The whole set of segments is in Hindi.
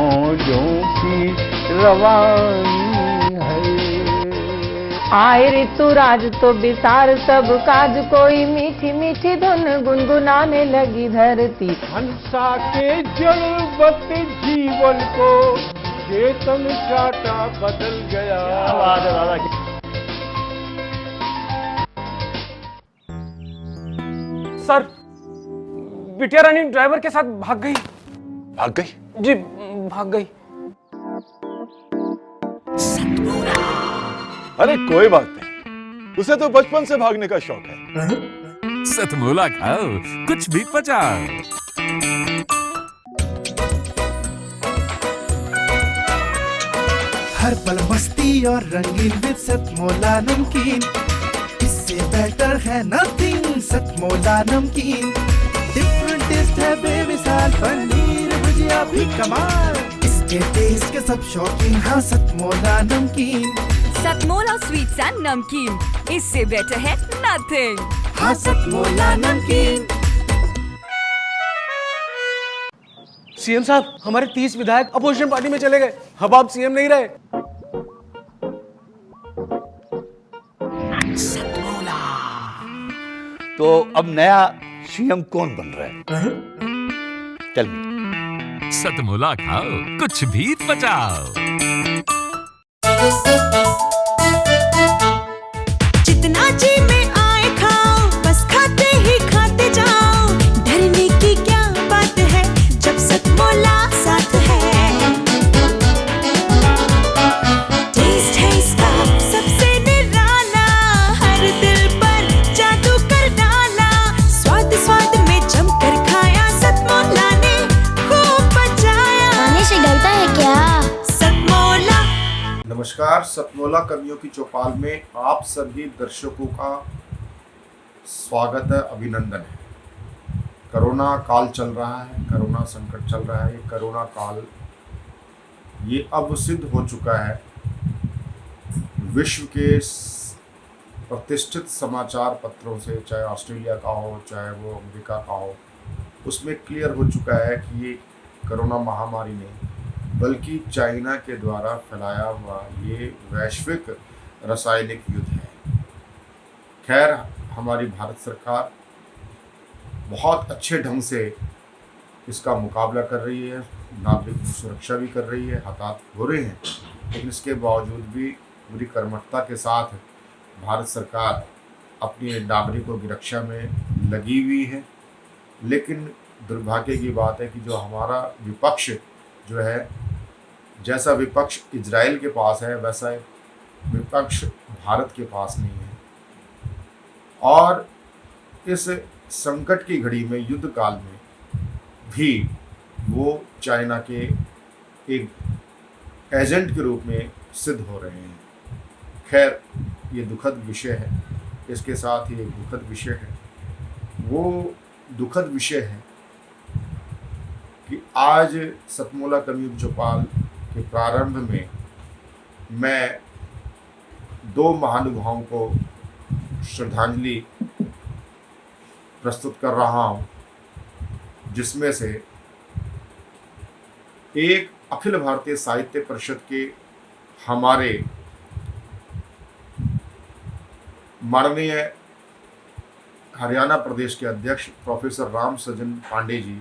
मौजों की रवानी है। आए ऋतुराज तो बिसार सब काज, कोई मीठी मीठी धुन गुनगुनाने लगी धरती। हंसा के जड़वत जीवन को चेतन चाटा बदल गया। सर, बिटिया रानी ड्राइवर के साथ भाग गई। भाग गई? जी, भाग गई। अरे कोई बात नहीं, उसे तो बचपन से भागने का शौक है। सतमोला खाओ, कुछ भी पचाओ। हर पल मस्ती और रंगीन विद सतमोला नमकीन, इससे बेटर है नथिंग। सतमोला नमकीन, डिफरेंट टेस्ट है बेमिसाल, पनीर भुजिया भी कमाल, इसके टेस्ट के सब शौकीन। हाँ सतमोला नमकीन, सतमोला स्वीट्स एंड नमकीन, इससे बेटर है नथिंग। हाँ सतमोला नमकीन। सीएम साहब, हमारे 30 विधायक अपोजिशन पार्टी में चले गए। अब आप सीएम नहीं रहे। तो अब नया सीएम कौन बन रहा है? Tell me. सतमोला खाओ, कुछ भी पचाओ। जितना जी में आए खाओ, बस खाते ही खाते जाओ। डरने की क्या बात है जब सतमोला साथ है। टेस्ट है इसका सबसे निराला, हर दिल पर जादू कर डाला। स्वाद स्वाद में जमकर खाया, सतमोला ने खूब बचाया। खाने से गलता है क्या? सतमोला। नमस्कार, सतमोला कर्मियों की चौपाल में आप सभी दर्शकों का स्वागत है, अभिनंदन है। कोरोना काल चल रहा है, कोरोना संकट चल रहा है। कोरोना काल ये अब सिद्ध हो चुका है, विश्व के प्रतिष्ठित समाचार पत्रों से, चाहे ऑस्ट्रेलिया का हो चाहे वो अमेरिका का हो, उसमें क्लियर हो चुका है कि ये कोरोना महामारी ने बल्कि चाइना के द्वारा फैलाया हुआ ये वैश्विक रासायनिक युद्ध है। खैर, हमारी भारत सरकार बहुत अच्छे ढंग से इसका मुकाबला कर रही है, नागरिक की सुरक्षा भी कर रही है, हालात हो रहे हैं, लेकिन इसके बावजूद भी पूरी कर्मठता के साथ भारत सरकार अपनी नागरिकों की रक्षा में लगी हुई है। लेकिन दुर्भाग्य की बात है कि जो हमारा विपक्ष जो है, जैसा विपक्ष इजराइल के पास है वैसा विपक्ष भारत के पास नहीं है। और इस संकट की घड़ी में, युद्ध काल में भी वो चाइना के एक एजेंट के रूप में सिद्ध हो रहे हैं। खैर, ये दुखद विषय है। इसके साथ ही एक दुखद विषय है, वो दुखद विषय है कि आज सतमोला कर्मियों चौपाल के प्रारंभ में मैं दो महानुभावों को श्रद्धांजलि प्रस्तुत कर रहा हूं, जिसमें से एक अखिल भारतीय साहित्य परिषद के हमारे माननीय हरियाणा प्रदेश के अध्यक्ष प्रोफेसर राम सज्जन पांडे जी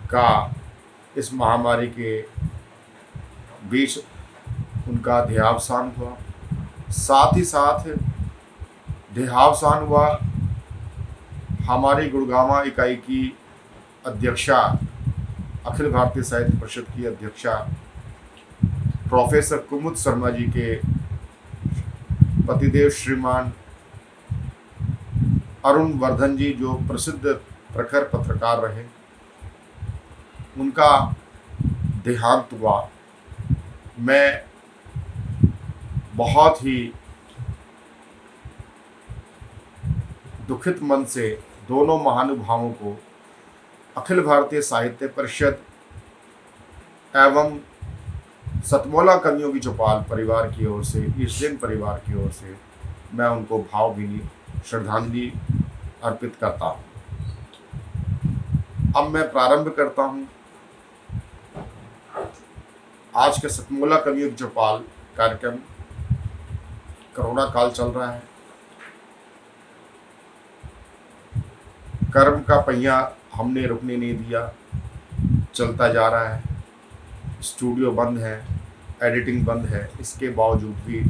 का इस महामारी के बीच उनका देहावसान हुआ। साथ ही साथ देहावसान हुआ हमारी गुड़गांव इकाई की अध्यक्षा, अखिल भारतीय साहित्य परिषद की अध्यक्षा प्रोफेसर कुमुद शर्मा जी के पतिदेव श्रीमान अरुण वर्धन जी, जो प्रसिद्ध प्रखर पत्रकार रहे, उनका देहांत हुआ। मैं बहुत ही दुखित मन से दोनों महानुभावों को अखिल भारतीय साहित्य परिषद एवं सतमोला कर्मियों की चौपाल परिवार की ओर से, ईस्टर्न परिवार की ओर से मैं उनको भावभीनी श्रद्धांजलि अर्पित करता हूँ। अब मैं प्रारंभ करता हूँ आज का सतमोला कवियुग चौपाल कार्यक्रम, कोरोना काल चल रहा है, कर्म का पहिया हमने रुकने नहीं दिया, चलता जा रहा है। स्टूडियो बंद है, एडिटिंग बंद है, इसके बावजूद भी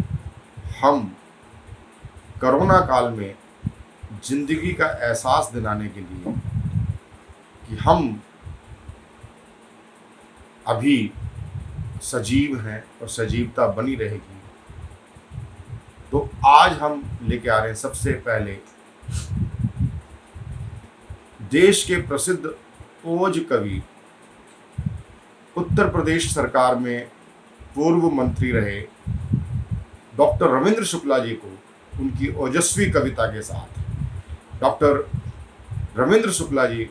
हम कोरोना काल में जिंदगी का एहसास दिलाने के लिए कि हम अभी सजीव हैं और सजीवता बनी रहेगी, तो आज हम लेके आ रहे हैं सबसे पहले देश के प्रसिद्ध ओज कवि, उत्तर प्रदेश सरकार में पूर्व मंत्री रहे डॉक्टर रविंद्र शुक्ला जी को उनकी ओजस्वी कविता के साथ। डॉक्टर रविंद्र शुक्ला जी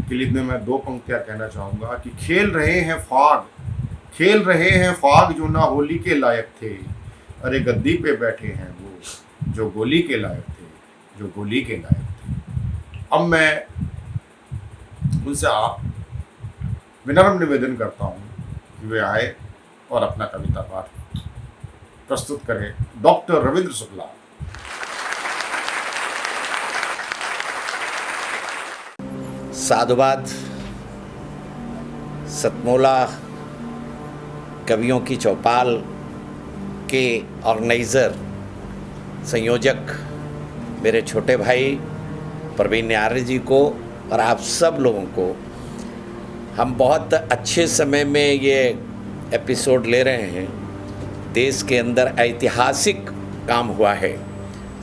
के लिए मैं दो पंक्तियां कहना चाहूँगा कि खेल रहे हैं फाग जो ना होली के लायक थे, अरे गद्दी पे बैठे हैं वो जो गोली के लायक थे। अब मैं उनसे आप विनम्र निवेदन करता हूँ कि वे आए और अपना कविता पाठ प्रस्तुत करें। डॉक्टर रविंद्र शुक्ला। साधुवाद। सतमोला कवियों की चौपाल के ऑर्गेनाइज़र, संयोजक मेरे छोटे भाई प्रवीण आर्य जी को और आप सब लोगों को, हम बहुत अच्छे समय में ये एपिसोड ले रहे हैं। देश के अंदर ऐतिहासिक काम हुआ है,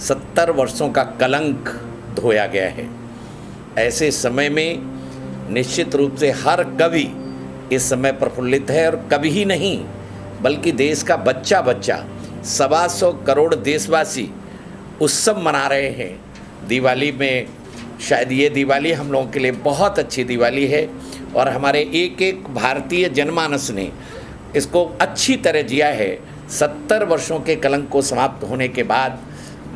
70 वर्षों का कलंक धोया गया है। ऐसे समय में निश्चित रूप से हर कवि इस समय प्रफुल्लित है, और कवि ही नहीं बल्कि देश का बच्चा 125 करोड़ देशवासी उत्सव मना रहे हैं। दिवाली में शायद ये दिवाली हम लोगों के लिए बहुत अच्छी दिवाली है, और हमारे एक एक भारतीय जनमानस ने इसको अच्छी तरह जिया है। 70 वर्षों के कलंक को समाप्त होने के बाद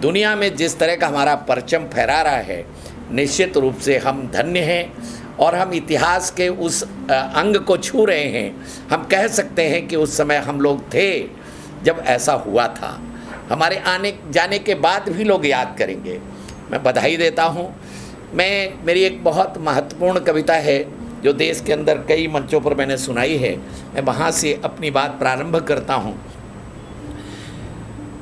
दुनिया में जिस तरह का हमारा परचम फहरा रहा है, निश्चित रूप से हम धन्य हैं, और हम इतिहास के उस अंग को छू रहे हैं। हम कह सकते हैं कि उस समय हम लोग थे जब ऐसा हुआ था। हमारे आने जाने के बाद भी लोग याद करेंगे। मैं बधाई देता हूँ। मेरी एक बहुत महत्वपूर्ण कविता है जो देश के अंदर कई मंचों पर मैंने सुनाई है। मैं वहाँ से अपनी बात प्रारंभ करता हूँ।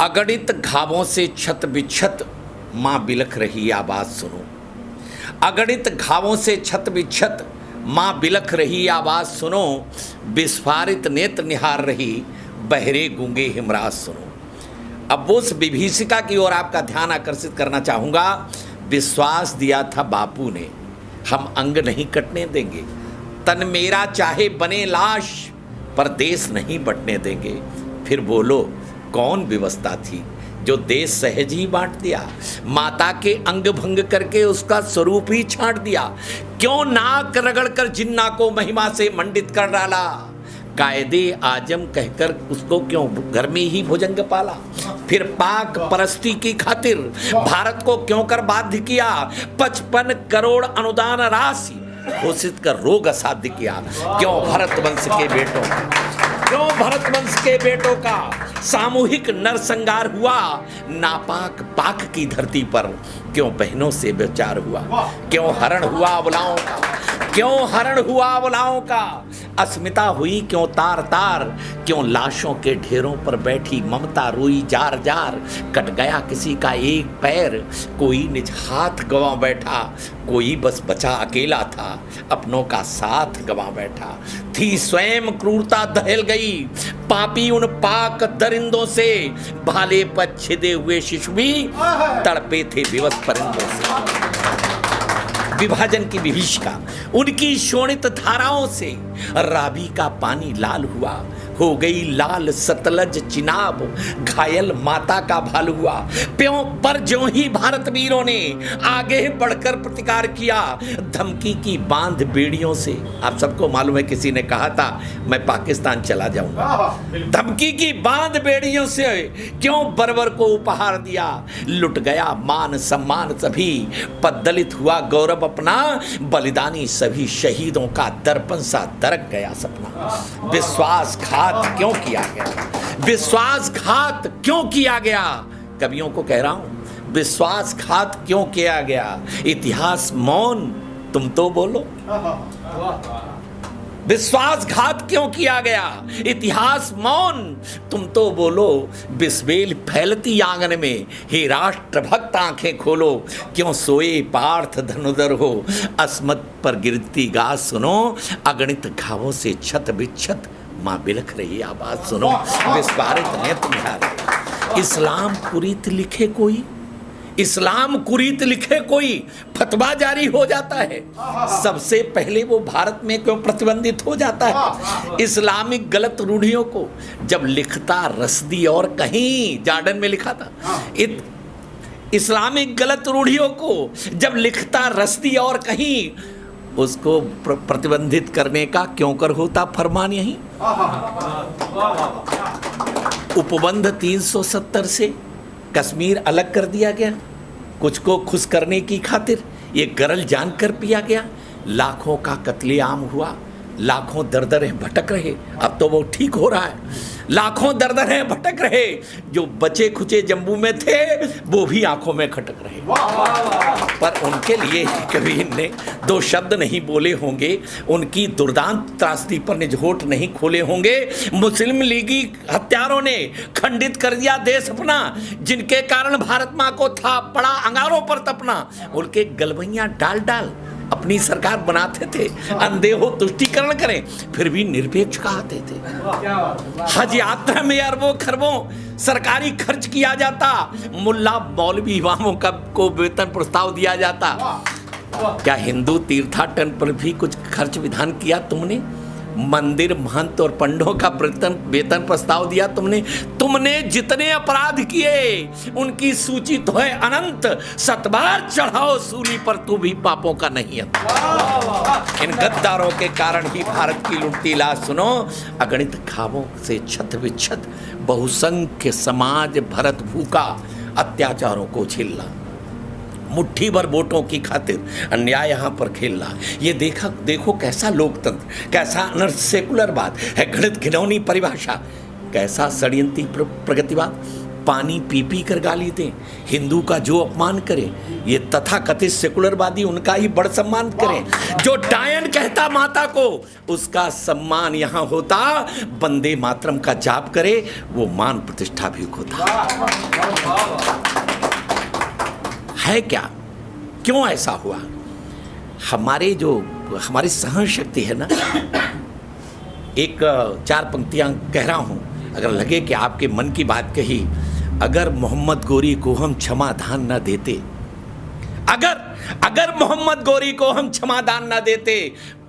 अगणित घावों से छत बिछत माँ बिलख रही आवाज़ सुनो। अगणित घावों से छत बिछत माँ बिलख रही आवाज़ सुनो। विस्फारित नेत्र निहार रही बहरे गूंगे हिमराज सुनो। अब उस विभीषिका की ओर आपका ध्यान आकर्षित करना चाहूँगा। विश्वास दिया था बापू ने, हम अंग नहीं कटने देंगे। तन मेरा चाहे बने लाश, पर देश नहीं बटने देंगे। फिर बोलो कौन व्यवस्था थी जो देश सहज ही बांट दिया। माता के अंग भंग करके उसका स्वरूप ही छांट दिया। क्यों नाक रगड़ कर जिन्ना को महिमा से मंडित कर डाला। कायदे आजम कहकर उसको क्यों घर में ही भुजंग पाला। फिर पाक परस्ती की खातिर भारत को क्यों कर बाध्य किया। 55 करोड़ अनुदान राशि घोषित कर रोग असाध्य किया। क्यों भरत वंश के बेटों का सामूहिक नरसंहार हुआ। नापाक पाक की धरती पर क्यों बहनों से व्यभिचार हुआ। क्यों हरण हुआ अबलाओं का। अस्मिता हुई क्यों तार तार। क्यों लाशों के ढेरों पर बैठी ममता रोई जार जार। कट गया किसी का एक पैर, कोई निज हाथ गंवा बैठा। कोई बस बचा अकेला था, अपनों का साथ गंवा बैठा। थी स्वयं क्रूरता दहल गई, पापी उन पाक दरिंदों से। भाले पर छिदे हुए शिशु भी तड़पे थे विवश परिंदों से। विभाजन की विभीषिका उनकी शोणित धाराओं से। रावी का पानी लाल हुआ, हो गई लाल सतलज चिनाब। घायल माता का भाल हुआ, प्यों पर ज्यों ही भारत वीरों ने आगे बढ़कर प्रतिकार किया। धमकी की बांध बेड़ियों से, आप सबको मालूम है किसी ने कहा था मैं पाकिस्तान चला जाऊंगा। धमकी की बांध बेड़ियों से क्यों बर्बर को उपहार दिया। लुट गया मान सम्मान सभी, पद दलित हुआ गौरव अपना, बलिदानी सभी शहीदों का दर्पण सा दरक गया सपना। विश्वासघात क्यों किया गया, विश्वासघात क्यों किया गया, कवियों को कह रहा हूं, विश्वासघात क्यों किया गया, इतिहास मौन तुम तो बोलो। विश्वासघात क्यों किया गया, इतिहास मौन तुम तो बोलो। बिस्बेल फैलती आंगन में, हे राष्ट्र भक्त आंखें खोलो। क्यों सोए पार्थ धनुधर हो, अस्मत पर गिरती गाज सुनो। अगणित घावों से छत बिच्छत, माँ बिलख रही आवाज सुनो। विस्फारित ने तुम्हारे इस्लाम कुरीत लिखे कोई, इस्लाम कुरीत लिखे कोई, फतवा जारी हो जाता है, सबसे पहले वो भारत में क्यों प्रतिबंधित हो जाता है। इस्लामिक गलत रूढ़ियों को जब लिखता रसदी और कहीं जॉर्डन में लिखा था, इस्लामिक गलत रूढ़ियों को जब लिखता रसदी और कहीं, उसको प्रतिबंधित करने का क्यों कर होता फरमान यही। उपबंध 370 से कश्मीर अलग कर दिया गया, कुछ को खुश करने की खातिर ये गरल जानकर पिया गया। लाखों का कत्लेआम हुआ, लाखों दर-दर भटक रहे, अब तो वो ठीक हो रहा है। लाखों दर-दर भटक रहे, जो बचे खुचे जम्मू में थे वो भी आंखों में खटक रहे। पर उनके लिए कभी इनने दो शब्द नहीं बोले होंगे, उनकी दुर्दांत त्रासदी पर निझोट नहीं खोले होंगे। मुस्लिम लीगी हत्यारों ने खंडित कर दिया देश अपना, जिनके कारण भारत माँ को था पड़ा अंगारों पर तपना। उनके गलबैयां डाल डाल अपनी सरकार बनाते थे, अंधे हो तुष्टीकरण करें, फिर भी निरपेक्ष कहते थे। हज यात्रा में अरबों खरबों सरकारी खर्च किया जाता, मुल्ला मौलवी इमामों को वेतन प्रस्ताव दिया जाता। क्या हिंदू तीर्थाटन पर भी कुछ खर्च विधान किया तुमने? मंदिर महंत और पंडों का वेतन प्रस्ताव दिया तुमने? तुमने जितने अपराध किए उनकी सूची तो है अनंत, सतबार चढ़ाओ सूली पर तू भी पापों का नहीं अंत। इन गद्दारों के कारण ही भारत की लुटती लाश सुनो। अगणित घावों से छत विच्छत, बहुसंख्य समाज भरत भूखा, अत्याचारों को झेलना, मुट्ठी भर वोटों की खातिर अन्याय यहाँ पर खेलना। ये देखो कैसा लोकतंत्र, कैसा अनर्थ सेकुलरवाद है, गणित घिनौनी परिभाषा, कैसा षड्यंत्री प्रगतिवाद। पानी पी पी कर गाली दें, हिंदू का जो अपमान करे, ये तथा कथित सेकुलरवादी उनका ही बड़ सम्मान करें। जो डायन कहता माता को, उसका सम्मान यहाँ होता। वंदे मातरम का जाप करे, वो मान प्रतिष्ठा भी होता। है क्या, क्यों ऐसा हुआ? हमारी सहन शक्ति है ना। एक 4 पंक्तियां कह रहा हूं, अगर लगे कि आपके मन की बात कही। अगर मोहम्मद गोरी को हम क्षमादान न देते, अगर मोहम्मद गोरी को हम क्षमादान न देते,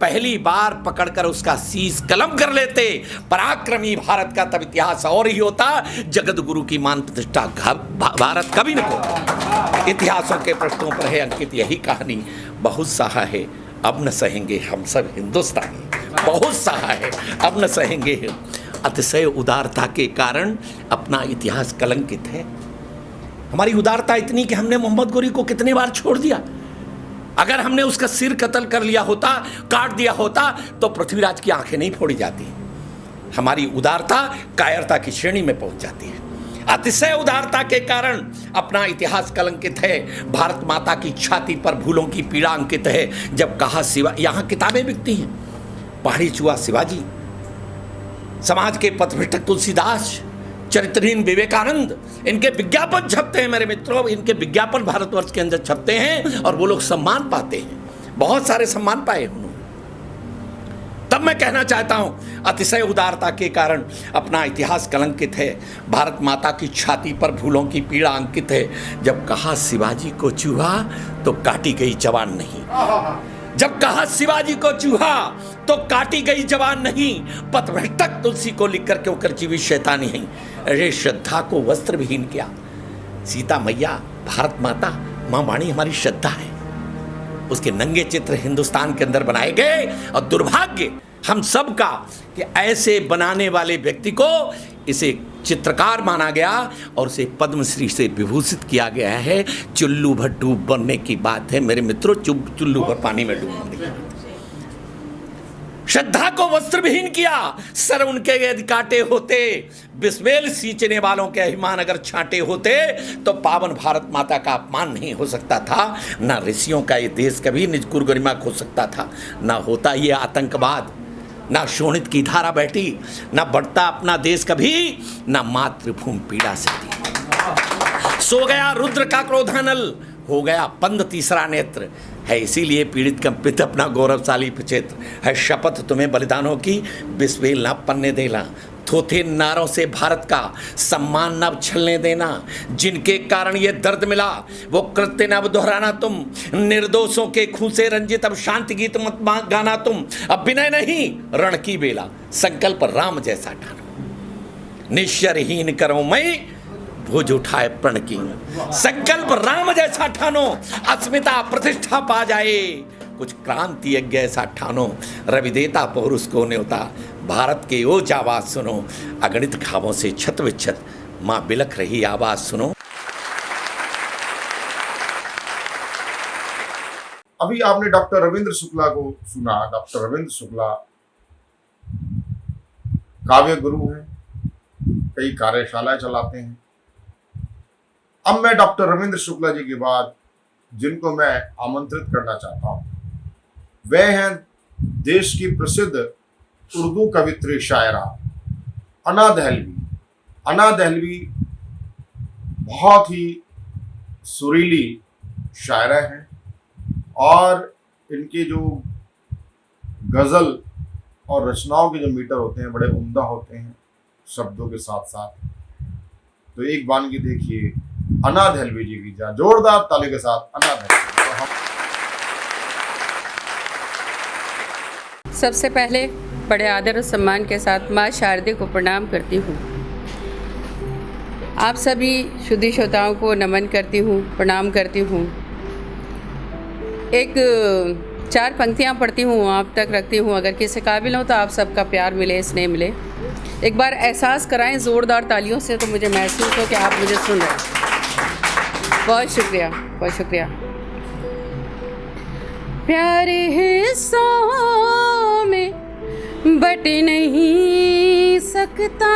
पहली बार पकड़कर उसका शीश कलम कर लेते, पराक्रमी भारत का तब इतिहास और ही होता। जगत गुरु की मान प्रतिष्ठा भारत कभी न हो। इतिहासों के पृष्ठों पर है अंकित यही कहानी। बहुत सहा है अब न सहेंगे हम सब हिंदुस्तानी, बहुत सहा है अब न सहेंगे। अतिशय उदारता के कारण अपना इतिहास कलंकित है। हमारी उदारता इतनी कि हमने मोहम्मद गोरी को कितने बार छोड़ दिया। अगर हमने उसका सिर कत्ल कर लिया होता, काट दिया होता, तो पृथ्वीराज की आंखें नहीं फोड़ी जाती। हमारी उदारता कायरता की श्रेणी में पहुंच जाती है। अतिशय उदारता के कारण अपना इतिहास कलंकित है। भारत माता की छाती पर भूलों की पीड़ा अंकित है। जब कहा शिवा, यहाँ किताबें बिकती हैं, पहाड़ी चुहा शिवाजी, समाज के पथभ्रष्ट तुलसीदास, चरित्रहीन विवेकानंद, इनके विज्ञापन छपते हैं मेरे मित्रों। इनके विज्ञापन भारतवर्ष के अंदर छपते हैं और वो लोग सम्मान पाते हैं। बहुत सारे सम्मान पाए उन्होंने। तब मैं कहना चाहता हूं, अतिशय उदारता के कारण अपना इतिहास कलंकित है। भारत माता की छाती पर भूलों की पीड़ा अंकित है। जब कहा शिवाजी को चूहा तो काटी गई जवान नहीं, जब कहा शिवाजी को चूहा तो काटी गई जवान नहीं। पथभ्रष्टक तुलसी को लिखकर क्यों कर जीवी शैतानी है। अरे श्रद्धा को वस्त्र विहीन किया। सीता मैया, भारत माता, माँ वाणी हमारी श्रद्धा है। उसके नंगे चित्र हिंदुस्तान के अंदर बनाए गए और दुर्भाग्य हम सब का कि ऐसे बनाने वाले व्यक्ति को इसे चित्रकार माना गया और उसे पद्मश्री से विभूषित किया गया है। चुल्लू भर डूब बनने की बात है मेरे मित्रों, चुल्लू भर पानी में डूब बनने की बात है। श्रद्धा को वस्त्र विहीन किया, सर उनके यदि काटे होते, बिस्बेल सींचने वालों के अभिमान अगर छांटे होते तो पावन भारत माता का अपमान नहीं हो सकता था, ना ऋषियों का ये देश कभी निज कुल गरिमा खो सकता था, ना होता ये आतंकवाद, ना शोणित की धारा बैठी, ना बढ़ता अपना देश कभी, ना मातृभूमि पीड़ा सकती। सो गया रुद्र का क्रोधानल, हो गया बंद तीसरा नेत्र, है इसीलिए पीड़ित कंपित अपना गौरवशाली क्षेत्र, है शपथ तुम्हें बलिदानों की, बिस्बेल ना पन्ने देना, थोथे नारों से भारत का सम्मान न छलने देना, जिनके कारण ये दर्द मिला वो कृत्य न अब दोहराना तुम, निर्दोषों के खून से रंजित अब शांति गीत मत गाना तुम, अब विनय नहीं रण की बेला, संकल्प राम जैसा ठानो, निश्चरहीन करो मैं भुज उठाए प्रण की, संकल्प राम जैसा ठानो, अस्मिता प्रतिष्ठा पा जाए, कुछ क्रांति यज्ञ ऐसा ठानो, रविदेता पौरुष को न्योता, भारत के ओज आवाज सुनो, अगणित घावों से छत विच्छत माँ बिलख रही आवाज सुनो। अभी आपने डॉक्टर रविंद्र शुक्ला को सुना। डॉक्टर रविंद्र शुक्ला काव्य गुरु हैं, कई कार्यशालाएं चलाते हैं। अब मैं डॉक्टर रविंद्र शुक्ला जी के बाद जिनको मैं आमंत्रित करना चाहता हूं वे हैं देश की प्रसिद्ध उर्दू कवित्री शायरा अना दहलवी। अना दहलवी बहुत ही सुरीली शायरा हैं और इनके जो गज़ल और रचनाओं के जो मीटर होते हैं बड़े उम्दा होते हैं शब्दों के साथ साथ। तो एक बानगी देखिए अना दहलवी जी की, जा जोरदार ताली के साथ अना दहलवी। सबसे पहले बड़े आदर और सम्मान के साथ माँ शारदे को प्रणाम करती हूँ। आप सभी शुद्धि श्रोताओं को नमन करती हूँ, प्रणाम करती हूँ। एक 4 पंक्तियाँ पढ़ती हूँ, आप तक रखती हूँ। अगर किसी काबिल हो तो आप सबका प्यार मिले, स्नेह मिले। एक बार एहसास कराएं ज़ोरदार तालियों से तो मुझे महसूस हो कि आप मुझे सुन रहे हैं। बहुत शुक्रिया, बहुत शुक्रिया। प्यारे हिस्सों में बट नहीं सकता,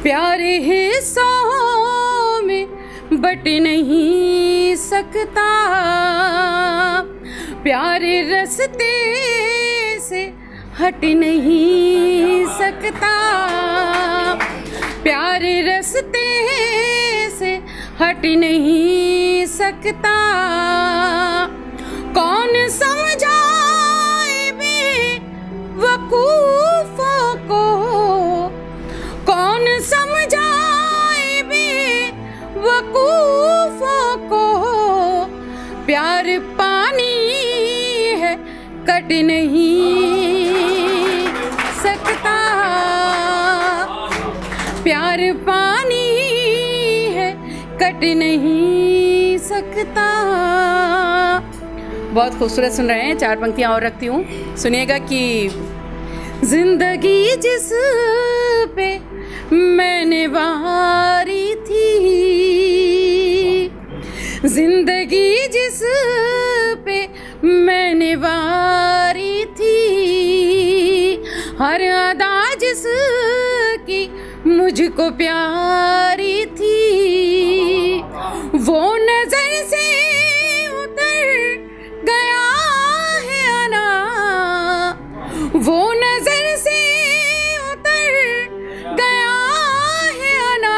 प्यारे हिस्सों में बट नहीं सकता, प्यारे रास्ते से हट नहीं सकता, प्यारे रास्ते से हट नहीं सकता। कौन समझाए बेवकूफों को, कौन समझाए बेवकूफों को, प्यार पानी है कट नहीं सकता, प्यार पानी है कट नहीं सकता। बहुत खूबसूरत सुन रहे हैं। 4 पंक्तियाँ और रखती हूँ, सुनिएगा कि जिंदगी जिस पे मैंने वारी थी, जिंदगी जिस पे मैंने वारी थी, हर अदा जिसकी मुझको प्यारी थी, वो नजर से उतर गया है अना, वो नजर से उतर गया है अना,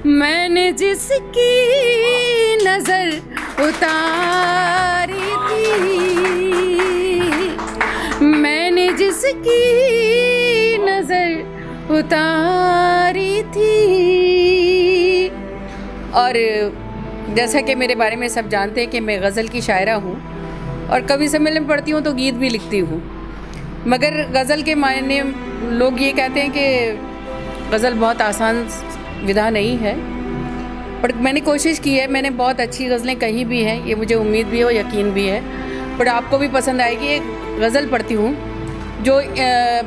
मैंने जिसकी नजर उतारी थी, मैंने जिसकी नजर उतारी थी। और जैसा कि मेरे बारे में सब जानते हैं कि मैं गज़ल की शायरा हूँ और कवि सम्मेलन में पढ़ती हूँ तो गीत भी लिखती हूँ। मगर गज़ल के मायने लोग ये कहते हैं कि गज़ल बहुत आसान विधा नहीं है, पर मैंने कोशिश की है। मैंने बहुत अच्छी गज़लें कही भी हैं, ये मुझे उम्मीद भी है और यकीन भी है। पर आपको भी पसंद आएगी। एक गज़ल पढ़ती हूँ जो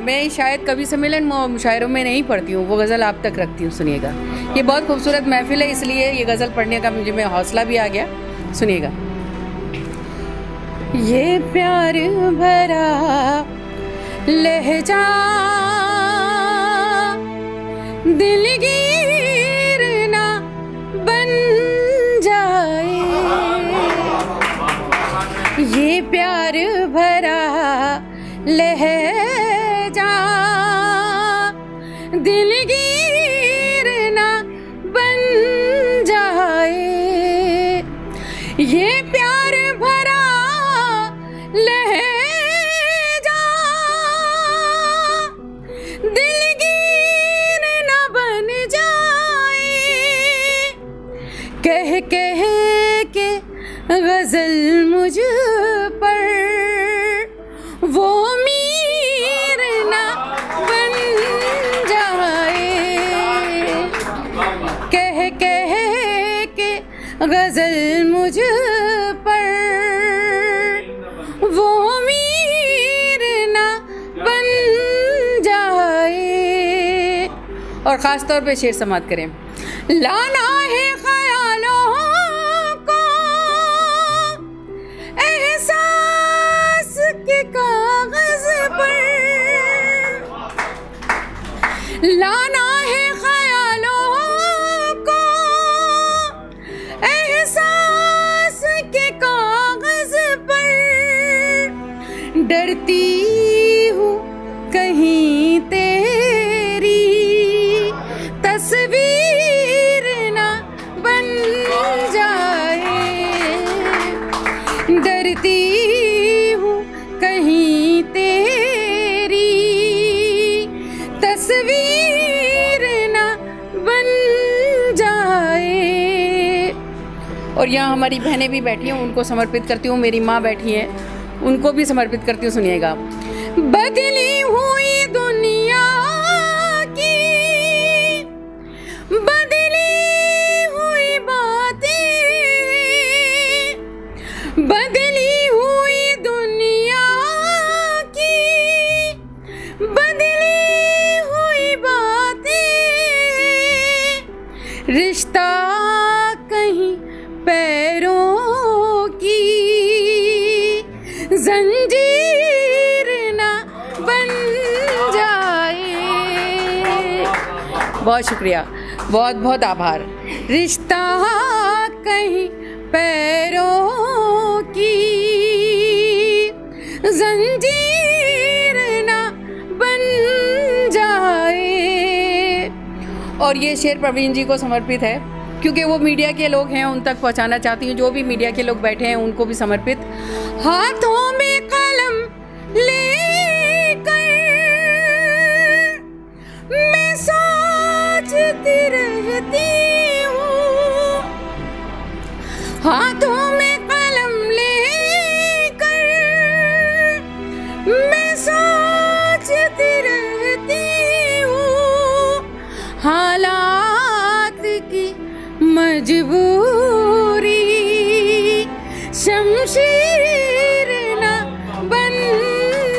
मैं शायद कवि सम्मेलन मुशायरों में नहीं पढ़ती हूँ, वो गज़ल आप तक रखती हूँ, सुनिएगा। ये बहुत खूबसूरत महफिल है, इसलिए ये गज़ल पढ़ने का मुझे हौसला भी आ गया, सुनिएगा। ये प्यार भरा लहजा दिलगीर ना बन जाए, ये प्यार भरा लहजा दिलगीर ना बन जाए, ये प्यार भरा लहजा दिलगीर ना बन जाए, कह कह के गज़ल मुझ पर वो मीर ना बन जाए, कह कह के गज़ल मुझ पर वो मीर ना बन जाए। और ख़ास तौर पे शेर समात करें। लाना है ख़यालों को एहसास के कागज़ पर, लाना है ख़यालों को एहसास के कागज़ पर, डरती हूँ कहीं तेरी तस्वीर ना बन जाए, डरती हूँ कहीं तेरी तस्वीर ना बन जाए। और यहाँ हमारी बहनें भी बैठी हैं, उनको समर्पित करती हूँ। मेरी माँ बैठी हैं, उनको भी समर्पित करती हूँ, सुनिएगा। बदली हुई दुनिया की बदली हुई बातें, बदली हुई दुनिया की बदली हुई बातें, रिश्ता कहीं पैरों की जंजीर ना बन जाए। बहुत शुक्रिया, बहुत बहुत आभार। रिश्ता कहीं पैरों की जंजीर ना बन जाए। और ये शेर प्रवीण जी को समर्पित है, क्योंकि वो मीडिया के लोग हैं, उन तक पहुंचाना चाहती हूँ। जो भी मीडिया के लोग बैठे हैं उनको भी समर्पित। हाथों में कलम लेकर मैं सोचती रहती हूँ, हाथों में कलम लेकर मैं सोचती रहती हूँ, हालात की मजबूरी शमशीर ना बन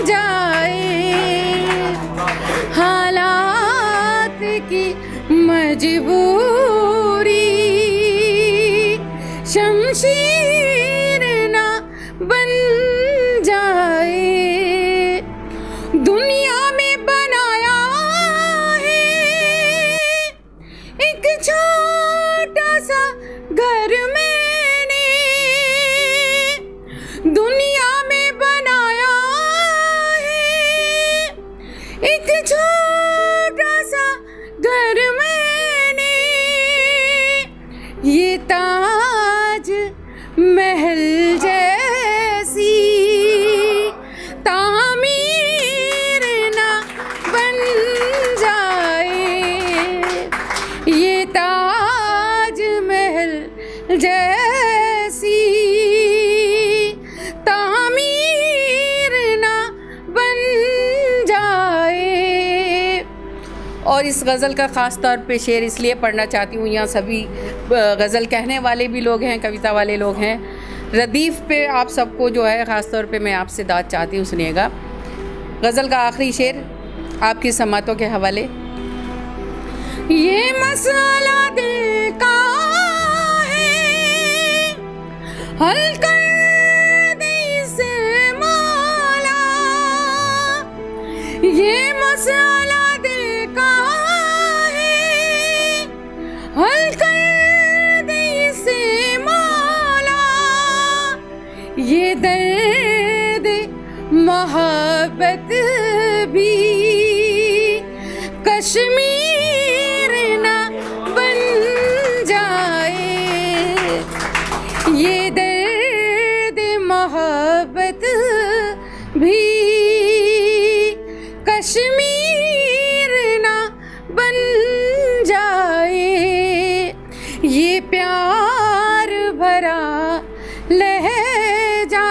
जाए, हालात की मजबूरी शमशीर ना बन जाए। दुनिया में बनाया है एक छोटा सा घर मैंने, दुनिया में बनाया है एक छोटा सा घर मैंने, ये ताज महल जैसी तामीर ना बन जाए, ये ताज महल जैसी तामीर ना बन जाए। और इस गज़ल का ख़ास तौर पे शेर इसलिए पढ़ना चाहती हूँ, यहाँ सभी गज़ल कहने वाले भी लोग हैं, कविता वाले लोग हैं। रदीफ़ पे आप सबको जो है ख़ास तौर पे मैं आपसे दाद चाहती हूँ, सुनिएगा। गज़ल का आखिरी शेर आपकी समातों के हवाले। ये मसला दिल का है, हल कर दे इसे मौला। ये मसला दिल का है, हल कर दे इसे मौला। ये दर्द मोहब्बत भी कश्मीर ना बन जाए। ये दर्द मोहब्बत भी कश्मीर ना बन जाए। ये प्यार भरा लहजा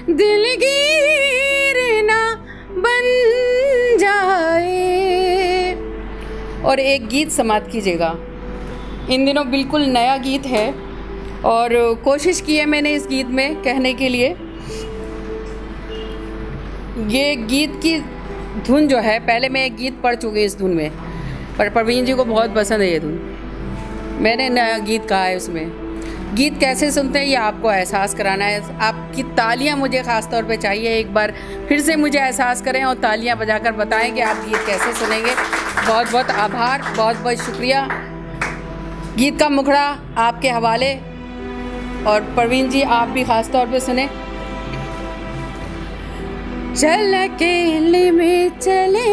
दिलगीर ना बन जाए। और एक गीत समाप्त कीजिएगा। इन दिनों बिल्कुल नया गीत है और कोशिश की है मैंने इस गीत में कहने के लिए। ये गीत की धुन जो है, पहले मैं एक गीत पढ़ चुकी इस धुन में, पर प्रवीण जी को बहुत पसंद है ये धुन। मैंने नया गीत कहा है उसमें। गीत कैसे सुनते हैं ये आपको एहसास कराना है। आपकी तालियां मुझे ख़ास तौर पे चाहिए। एक बार फिर से मुझे एहसास करें और तालियां बजाकर बताएं कि आप गीत कैसे सुनेंगे। बहुत बहुत आभार, बहुत बहुत शुक्रिया। गीत का मुखड़ा आपके हवाले, और प्रवीण जी आप भी ख़ास तौर पे सुने। चल अकेले में चले,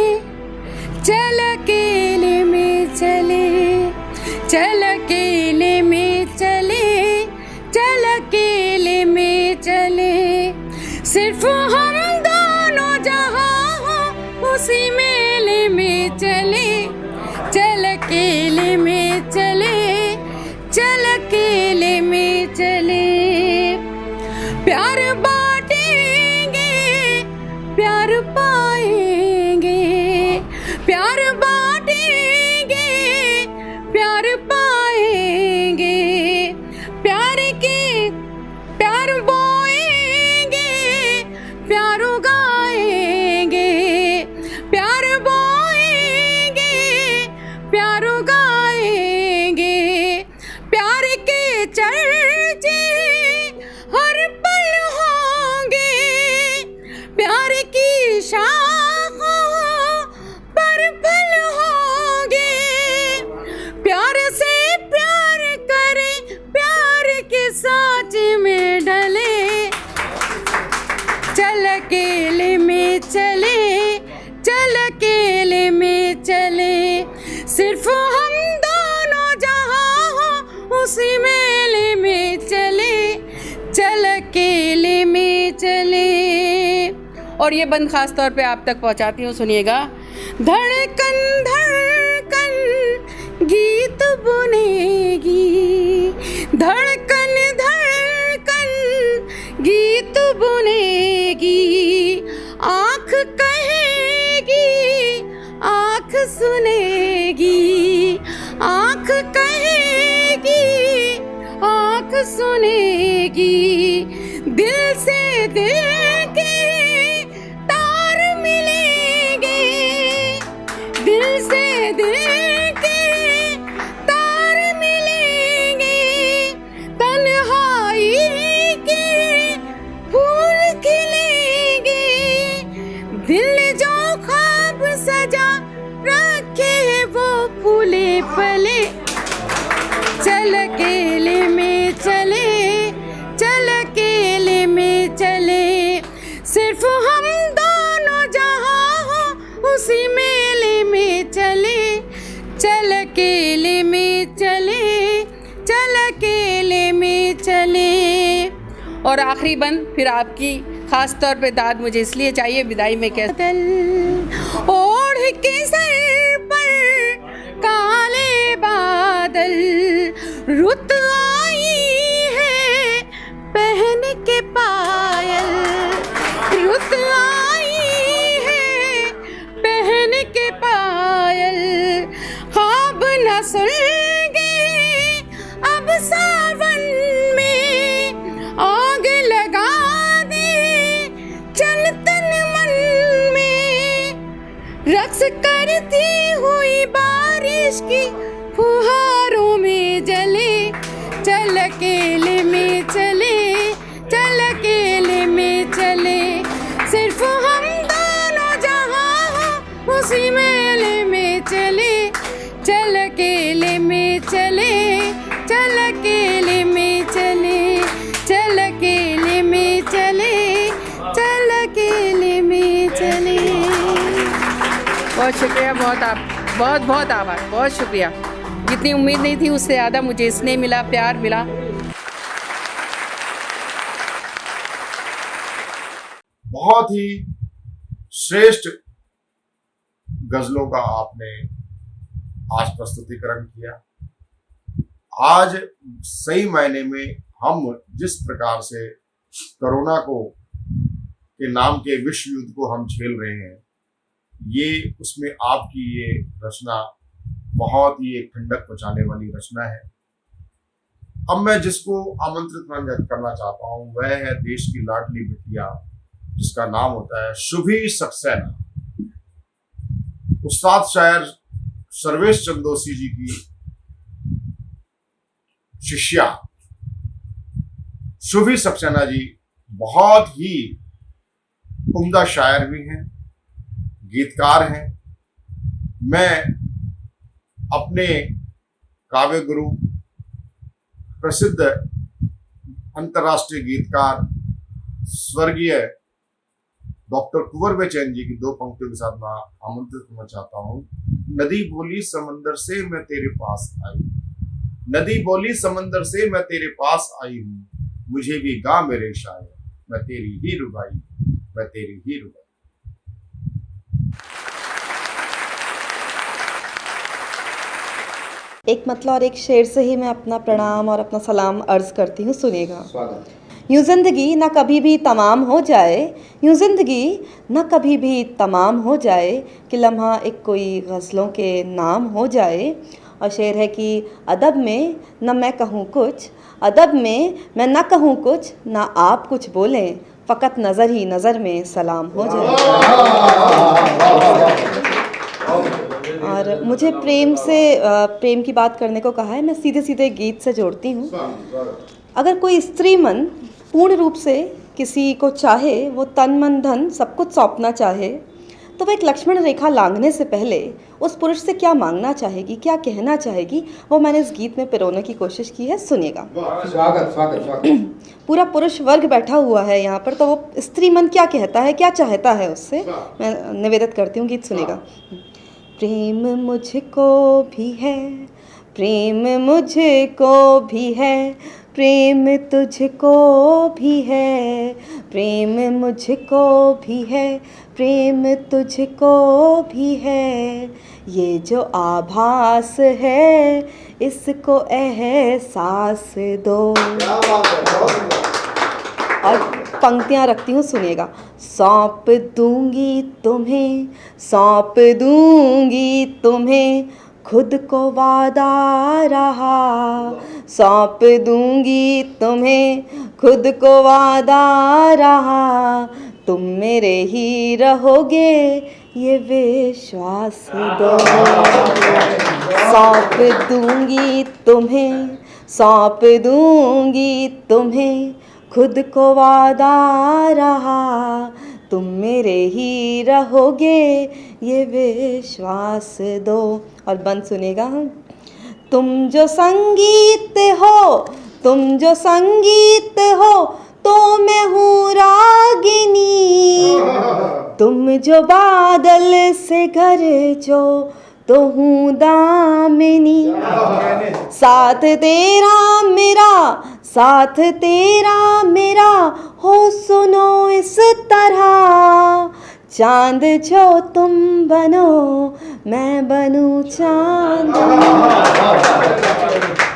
चल अकेले में चले, चल अकेले में चले, चल अकेले में चले। सिर्फ हम दोनों जहाँ हो उसी मेले में चले। चल अकेले में चले, चल अकेले में चले। प्यार बांटेंगे, प्यार पाएंगे, प्यार बांटेंगे, प्यार पाएंगे। प्यार के प्यार बोएंगे, प्यार उगाएंगे, प्यार बोएंगे, प्यार उगाएंगे। प्यार के चर्चे हर पल होंगे, प्यार की शाखों पर फल होंगे। प्यार से प्यार करें, प्यार के साँच में ढले। चल अकेले में चले, चल अकेले में चले। सिर्फ हम दोनों जहाँ हो उसी मेले में चले। चल अकेले में चले। और ये बंद खास तौर पे आप तक पहुँचाती हूँ, सुनिएगा। धड़कन धड़कन गीत बुनेगी, धड़कन धड़कन गीत बुनेगी। आँख कहेगी, आँख सुनेगी, आँख कहेगी, आँख सुनेगी। दिल से दिल के तार मिलेंगे, दिल से दिल के तार मिलेंगे। तन्हाई के फूल खिलेंगे, दिल जो ख्वाब सजा रखे वो फूले फले। चल अकेले में चले, चल अकेले में चले। सिर्फ हम दोनों जहाँ हो उसी मेले में चले। चल अकेले में चले, चल अकेले में चले। और आखिरी बंद फिर आपकी खास तौर पे दाद मुझे इसलिए चाहिए विदाई में कैसे। ओढ़ के सर पर काले बादल, रुत आई है पहन के पायल, रुत आई है पहन के पायल। ख्वाब न सुलगे अब सावन में, आग लगा दे चन तन मन रक्स करती हुई बारिश की फुहारों में जले, चल अकेले में चले, चल अकेले में चले, सिर्फ हम दोनों जहाँ हो उसी मेले में चले, चल अकेले में चले, चल अकेले में चले, चल अकेले में चले, चल अकेले में चले। बहुत शुक्रिया, बहुत बहुत आभार, बहुत शुक्रिया। जितनी उम्मीद नहीं थी उससे ज़्यादा मुझे स्नेह मिला, प्यार मिला। बहुत ही श्रेष्ठ गजलों का आपने आज प्रस्तुतिकरण किया। आज सही मायने में हम जिस प्रकार से कोरोना को के नाम के विश्व युद्ध को हम झेल रहे हैं, ये उसमें आपकी ये रचना बहुत ही एक ठंडक पहुंचाने वाली रचना है। अब मैं जिसको आमंत्रित करना चाहता हूं वह है देश की लाडली बिटिया, जिसका नाम होता है शुभी सक्सेना। उस्ताद शायर सर्वेश चंदोसी जी की शिष्या शुभी सक्सेना जी बहुत ही उम्दा शायर भी हैं, गीतकार हैं। मैं अपने काव्य गुरु प्रसिद्ध अंतर्राष्ट्रीय गीतकार स्वर्गीय डॉक्टर कुंवर बेचैन जी की दो पंक्तियों के साथ मैं आमंत्रित करना चाहता हूँ। नदी बोली समंदर से मैं तेरे पास आई, नदी बोली समंदर से मैं तेरे पास आई हूँ, मुझे भी गा मेरे शायर, मैं तेरी ही रुबाई, मैं तेरी ही रुबाई। एक मतलब और एक शेर से ही मैं अपना प्रणाम और अपना सलाम अर्ज करती हूँ, सुनिएगा। यूँ ज़िंदगी ना कभी भी तमाम हो जाए, यूँ ज़िंदगी ना कभी भी तमाम हो जाए, कि लम्हा एक कोई गज़लों के नाम हो जाए। और शेर है कि अदब में न मैं कहूँ कुछ, अदब में मैं ना कहूँ कुछ, ना आप कुछ बोलें, फ़कत नज़र ही नज़र में सलाम हो जाए। और मुझे प्रेम से प्रेम की बात करने को कहा है, मैं सीधे सीधे गीत से जोड़ती हूँ। अगर कोई स्त्री मन पूर्ण रूप से किसी को चाहे, वो तन मन धन सब कुछ सौंपना चाहे, तो वह एक लक्ष्मण रेखा लांघने से पहले उस पुरुष से क्या मांगना चाहेगी, क्या कहना चाहेगी, वो मैंने इस गीत में पिरोने की कोशिश की है। सुनिएगा। स्वागत स्वागत स्वागत। पूरा पुरुष वर्ग बैठा हुआ है यहाँ पर, तो वो स्त्री मन क्या कहता है, क्या चाहता है उससे, मैं निवेदित करती हूँ। गीत सुनेगा। प्रेम मुझको भी है, प्रेम मुझको भी है, प्रेम तुझको भी है, प्रेम मुझको भी है, प्रेम तुझको भी है, ये जो आभास है इसको एहसास दो। और पंक्तियाँ रखती हूँ, सुनिएगा। सौंप दूंगी तुम्हें, सौंप दूंगी तुम्हें, खुद को वादा रहा, सौंप दूंगी तुम्हें, खुद को वादा रहा, तुम मेरे ही रहोगे ये विश्वास दो। सौंप दूंगी तुम्हें, सौंप दूंगी तुम्हें, खुद को वादा रहा, तुम मेरे ही रहोगे ये विश्वास दो। और बंद सुनेगा। तुम जो संगीत हो, तुम जो संगीत हो, तो मैं हूँ रागिनी, तुम जो बादल से गरजो, तो हूँ दामिनी। साथ तेरा मेरा, साथ तेरा मेरा हो, सुनो इस तरह, चांद जो तुम बनो, मैं बनूं चांद।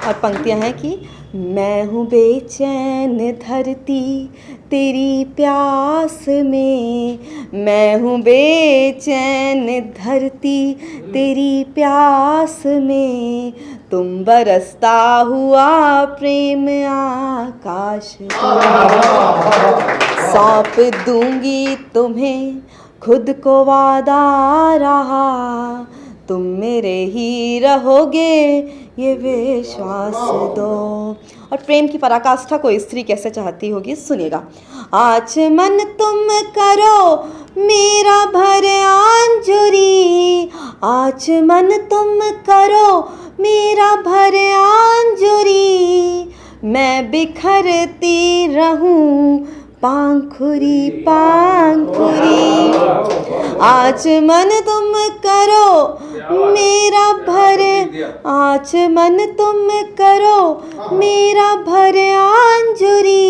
और पंक्तियाँ हैं कि मैं हूँ बेचैन धरती तेरी प्यास में, मैं हूँ बेचैन धरती तेरी प्यास में, तुम बरसता हुआ प्रेम आकाश में। सौंप दूंगी तुम्हें, खुद को वादा रहा तुम मेरे ही रहोगे ये विश्वास दो। और प्रेम की पराकाष्ठा को स्त्री कैसे चाहती होगी सुनिएगा। आज मन तुम करो मेरा भर आंजुरी, आज मन तुम करो मेरा भर आंजुरी, मैं बिखरती रहूं पांखुरी पांखुरी। आज मन तुम करो मेरा भर, आज मन तुम करो मेरा भर आंजुरी,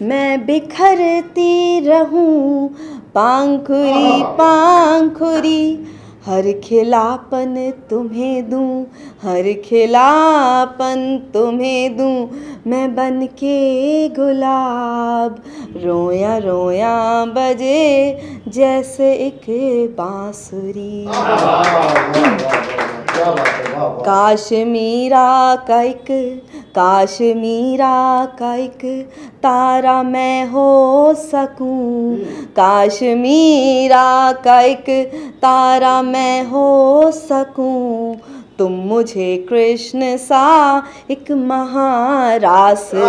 मैं बिखरती रहूं पांखुरी पांखुरी। हर खिलापन तुम्हें दूं, हर खिलापन तुम्हें दूं, मैं बन के गुलाब, रोया रोया बजे जैसे एक बांसुरी। काश्मीरा का एक, काश्मीरा का एक तारा मैं हो सकूं, काश्मीरा का एक तारा मैं हो सकूं, तुम मुझे कृष्ण सा एक महारास दो।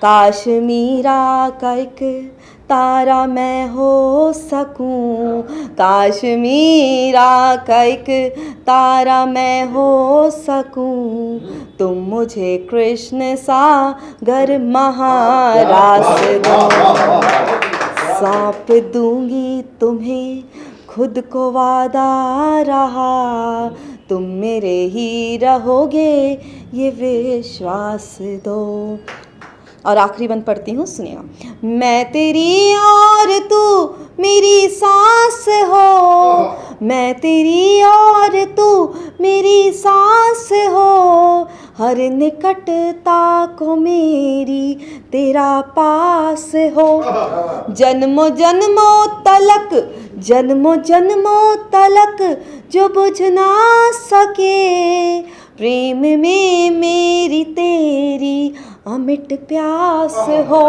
काश्मीरा का एक तारा मैं हो सकूं, काश्मीरा का एक तारा मैं हो सकूं, तुम मुझे कृष्ण सा गर महारास दो। सौंप दूंगी तुम्हें खुद को वादा रहा, तुम मेरे ही रहोगे ये विश्वास दो। और आखिरी बंद पढ़ती हूँ सुनिएगा। मैं तेरी और तू मेरी सांस हो, मैं तेरी और तू मेरी सांस हो, हर निकटता को मेरी तेरा पास हो। जन्मों जन्मों तलक, जन्मों जन्मों तलक जो बुझ ना सके, प्रेम में मेरी तेरी अमिट प्यास हो।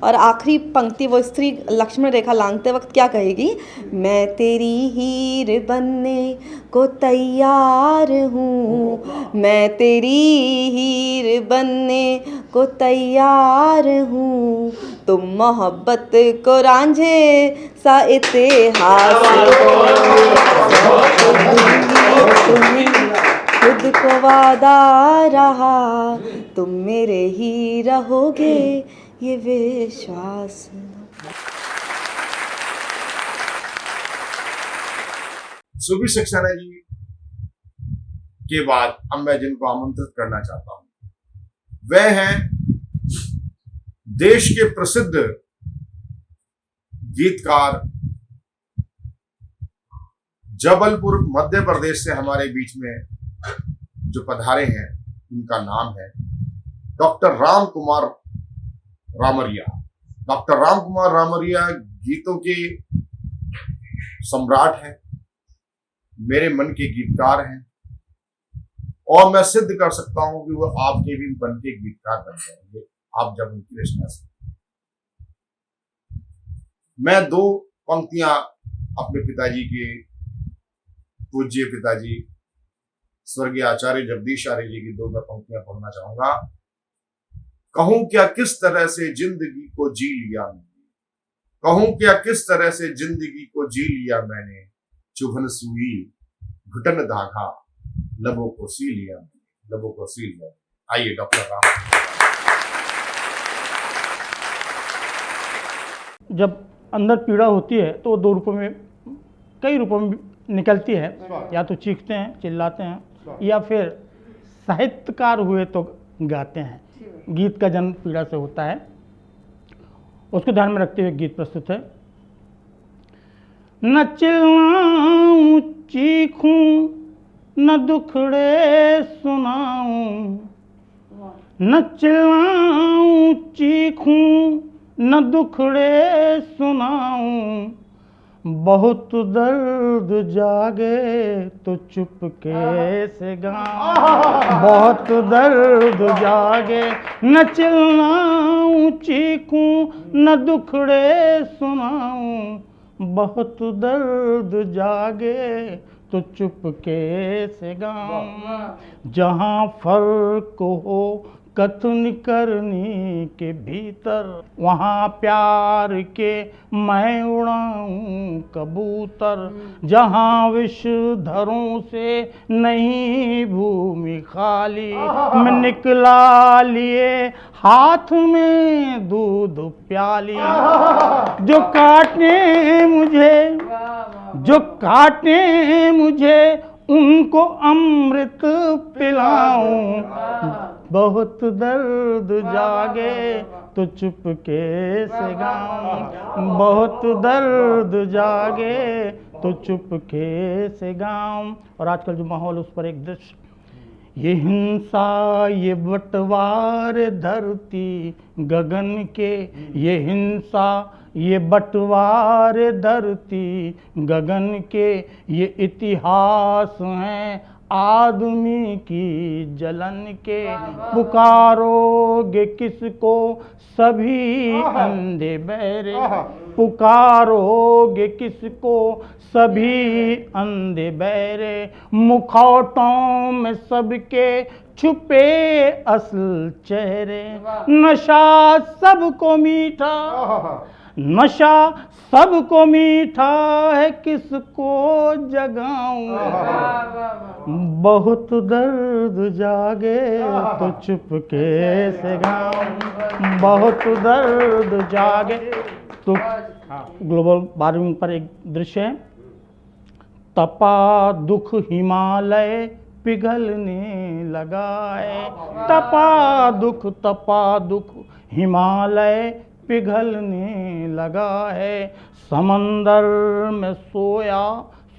और आखिरी पंक्ति वो स्त्री लक्ष्मण रेखा लांघते वक्त क्या कहेगी? मैं तेरी हीर बनने को तैयार हूँ, मैं तेरी हीर बनने को तैयार हूँ, तुम मोहब्बत को रांझे सा इतिहास खुद को वादा रहा, तुम मेरे ही रहोगे ये विश्वास। सुबी सक्सेना जी के बाद अब मैं जिनको आमंत्रित करना चाहता हूं वह हैं देश के प्रसिद्ध गीतकार, जबलपुर मध्य प्रदेश से हमारे बीच में जो पधारे हैं उनका नाम है डॉक्टर राम कुमार रामरिया। डॉक्टर राम कुमार रामरिया गीतों के सम्राट हैं, मेरे मन के गीतकार हैं, और मैं सिद्ध कर सकता हूं कि वो आपके भी मन के गीतकार बन जाएंगे आप जब उनकी रचना सुनें। मैं दो पंक्तियां अपने पिताजी के, पूज्य पिताजी स्वर्गीय आचार्य जगदीश आर्य जी की दो मैं पंक्तियां पढ़ना चाहूंगा। कहूं क्या किस तरह से जिंदगी को जी लिया मैंने, कहूं क्या किस तरह से जिंदगी को जी लिया मैंने, चुभन सुई घुटन धागा लबों को सी लिया मैंने, लबों को सी लिया। आइए डॉक्टर राम। जब अंदर पीड़ा होती है तो दो रूपों में, कई रूपों में निकलती है, या तो चीखते हैं, चिल्लाते हैं, या फिर साहित्यकार हुए तो गाते हैं। गीत का जन्म पीड़ा से होता है, उसको ध्यान में रखते हुए गीत प्रस्तुत है। न चिल्लाऊं चीखूं न दुखड़े सुनाऊं, न चिल्लाऊं चीखूं न दुखड़े सुनाऊं, बहुत दर्द जागे तो चुपके से गाऊं, बहुत दर्द जागे न चिल्लाऊं चीखूं न दुखड़े सुनाऊं, बहुत दर्द जागे तो चुपके से गाऊं। जहाँ फर्क हो कथन करने के भीतर, वहाँ प्यार के मैं उड़ाऊं कबूतर। जहाँ विषधरों से नहीं भूमि खाली, मैं निकला लिए हाथ में दूध प्याली। जो काटे मुझे, जो काटे मुझे उनको अमृत पिलाऊं, बहुत दर्द जागे तो चुपके से गाऊं, बहुत दर्द जागे तो चुपके से गाऊं। और आजकल जो माहौल है उस पर एक दृश्य, ये हिंसा ये बंटवारे धरती गगन के, ये हिंसा ये बंटवारे धरती गगन के, ये इतिहास हैं आदमी की जलन के। पुकारोगे किसको सभी अंधे बहरे, पुकारोगे किसको सभी अंधे बहरे। मुखौटों में सबके छुपे असल चेहरे, नशा सबको मीठा, नशा सबको मीठा है किसको जगाऊं, बहुत दर्द जागे तो चुपके से गाऊं, बहुत दर्द जागे तो। ग्लोबल वार्मिंग पर एक दृश्य है, तपा दुख हिमालय पिघलने लगा है, तपा दुख हिमालय पिघलने लगा है। समंदर में सोया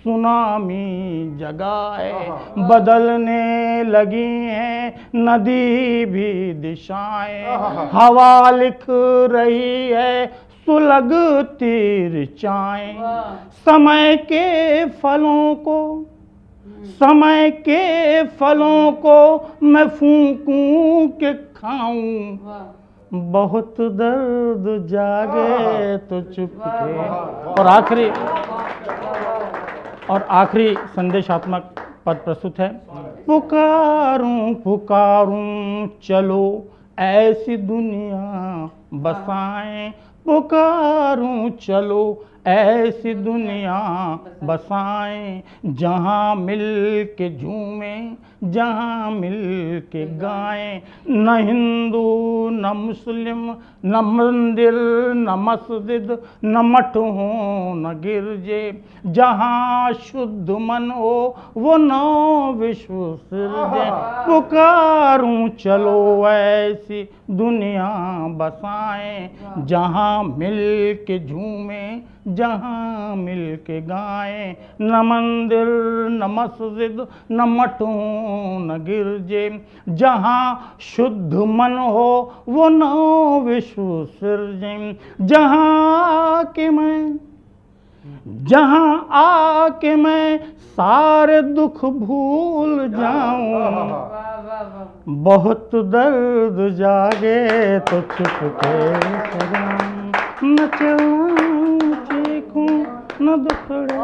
सुनामी जगा है, बदलने लगी हैं नदी भी दिशाएं। हवा लिख रही है सुलगती ऋचाएं, समय के फलों को, समय के फलों को मैं फूंकूं के खाऊं, बहुत दर्द जागे तो चुपके। और आखिरी संदेशात्मक पद प्रस्तुत है। पुकारूं पुकारूं चलो ऐसी दुनिया बसाएं, पुकारूं चलो ऐसी दुनिया बसाएं, जहाँ मिल के झूमें, जहाँ मिल के गाएं। न हिंदू न मुस्लिम न मंदिर न मस्जिद न मठ हो न गिरजे, जहाँ शुद्ध मन हो वो नौ विश्व सिरजे। पुकारूं चलो ऐसी दुनिया बसाएं, जहाँ मिल के झूमें, जहाँ मिल के गाएं। न मंदिर न मस्जिद न मठ हो न गिरजे, जहाँ शुद्ध मन हो वो नौ विश्व सिरजे। जहाँ के मैं, जहाँ आके मैं सारे दुख भूल जाऊं, बहुत दर्द जागे तो चुपके से गाऊं, न चलूं चीखूं न दुखड़े।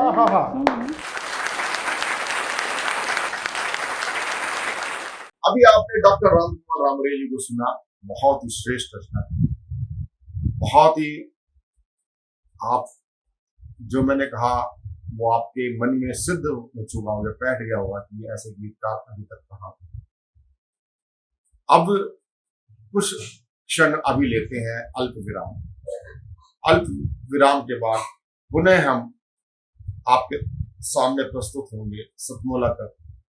अभी आपने डॉक्टर रामकुमार रामरे जी को सुना, बहुत ही श्रेष्ठ रचना, बहुत ही आप जो मैंने कहा वो आपके मन में सिद्ध हो चुका होगा, बैठ गया होगा कि ऐसे गीतकार अभी तक कहा। अब कुछ क्षण अभी लेते हैं अल्प विराम। अल्प विराम के बाद पुनः हम आपके सामने प्रस्तुत होंगे सतमोला का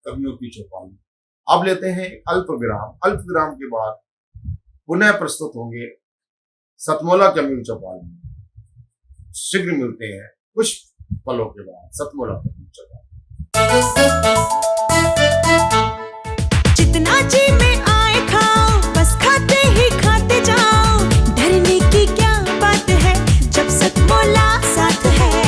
कवियों की चौपाली। अब लेते हैं अल्प विराम। अल्प विराम के बाद पुनः प्रस्तुत होंगे सतमोला कवियों चौपाली। शीघ्र मिलते हैं कुछ पलों के बाद सतमोला कवियों चौपाली। जितना जी में आए खाओ, बस खाते ही खाते जाओ, डरने की क्या बात है जब सतमोला साथ है।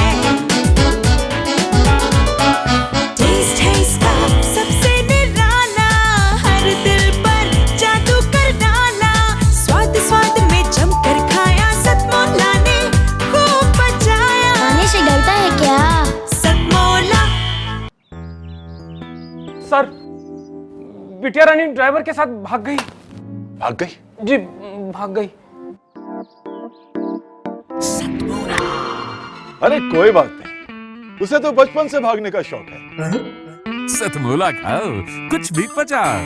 बिटिया रानी ड्राइवर के साथ भाग गई। भाग गई? जी भाग गई। अरे कोई बात नहीं, उसे तो बचपन से भागने का शौक है। सतमोला खाओ, कुछ भी पचाओ।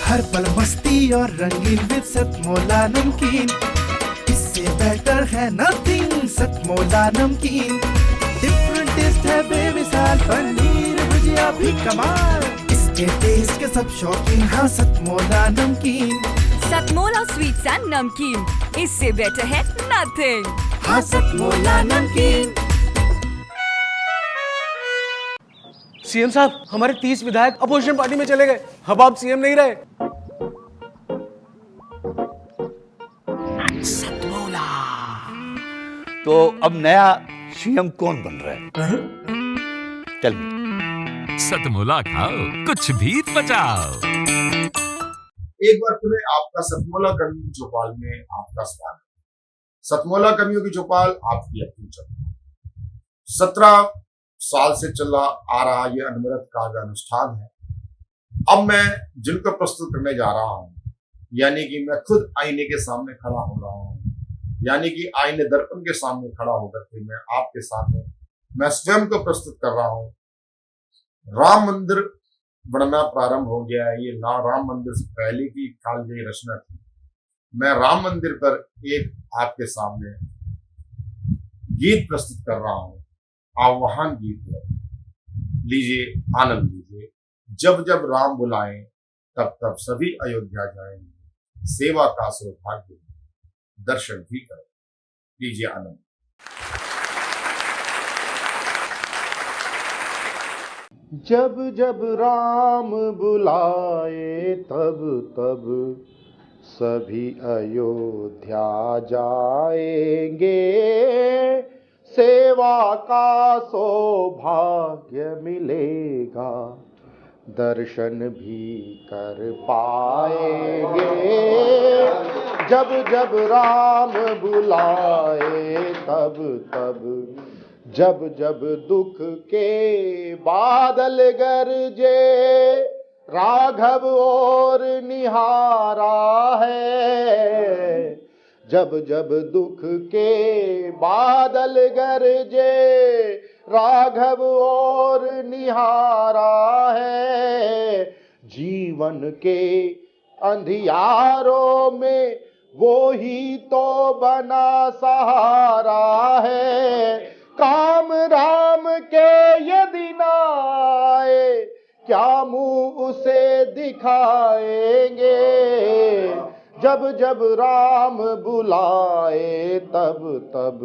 हर पल मस्ती और रंगीन विद सतमोला नमकीन, इससे बेटर है नथिंग। सतमोला नमकीन डिफरेंट टेस्ट है बेमिसाल, पनीर भुजिया भी कमाल, इसके टेस्ट के सब शौकीन। हाँ सतमोला नमकीन, सतमोला स्वीट्स एंड नमकीन, इससे बेटर है नथिंग। हाँ सतमोला नमकीन। सीएम साहब, हमारे 30 विधायक अपोजिशन पार्टी में चले गए। अब आप सीएम नहीं रहे। तो अब नया सीएम कौन बन रहा है? Tell me. सतमोला खाओ, कुछ भी पचाओ। एक बार फिर आपका सतमोला कर्मियों की चौपाल में आपका स्वागत। सतमोला कर्मियों की चौपाल आपकी अपनी चौपाल। 17 साल से चला आ रहा यह अनवरत काव्य अनुष्ठान है। अब मैं जिनको प्रस्तुत करने जा रहा हूं, यानी कि मैं खुद आईने के सामने खड़ा हो रहा हूं, यानी कि आईने दर्पण के सामने खड़ा होकर के मैं आपके सामने मैं स्वयं को प्रस्तुत कर रहा हूं। राम मंदिर बनना प्रारंभ हो गया है। ये राम मंदिर से पहले की काल गई रचना थी। मैं राम मंदिर पर एक आपके सामने गीत प्रस्तुत कर रहा हूं। आह्वान गीत है, लीजिए आनंद लीजिए। जब जब राम बुलाएं तब तब सभी अयोध्या जाएंगे, सेवा का सौभाग्य दर्शन भी करें। लीजिए आनंद। जब जब राम बुलाए तब तब सभी अयोध्या जाएंगे, सेवा का सौभाग्य मिलेगा, दर्शन भी कर पाएंगे। जब जब राम बुलाए तब तब, जब जब दुख के बादल गरजे, राघव और निहारा है। जब जब दुख के बादल गरजे, राघव और निहारा है। जीवन के अंधियारों में वो ही तो बना सहारा है। काम राम के यदि न आए, क्या मुंह उसे दिखाएंगे। जब जब राम बुलाए तब तब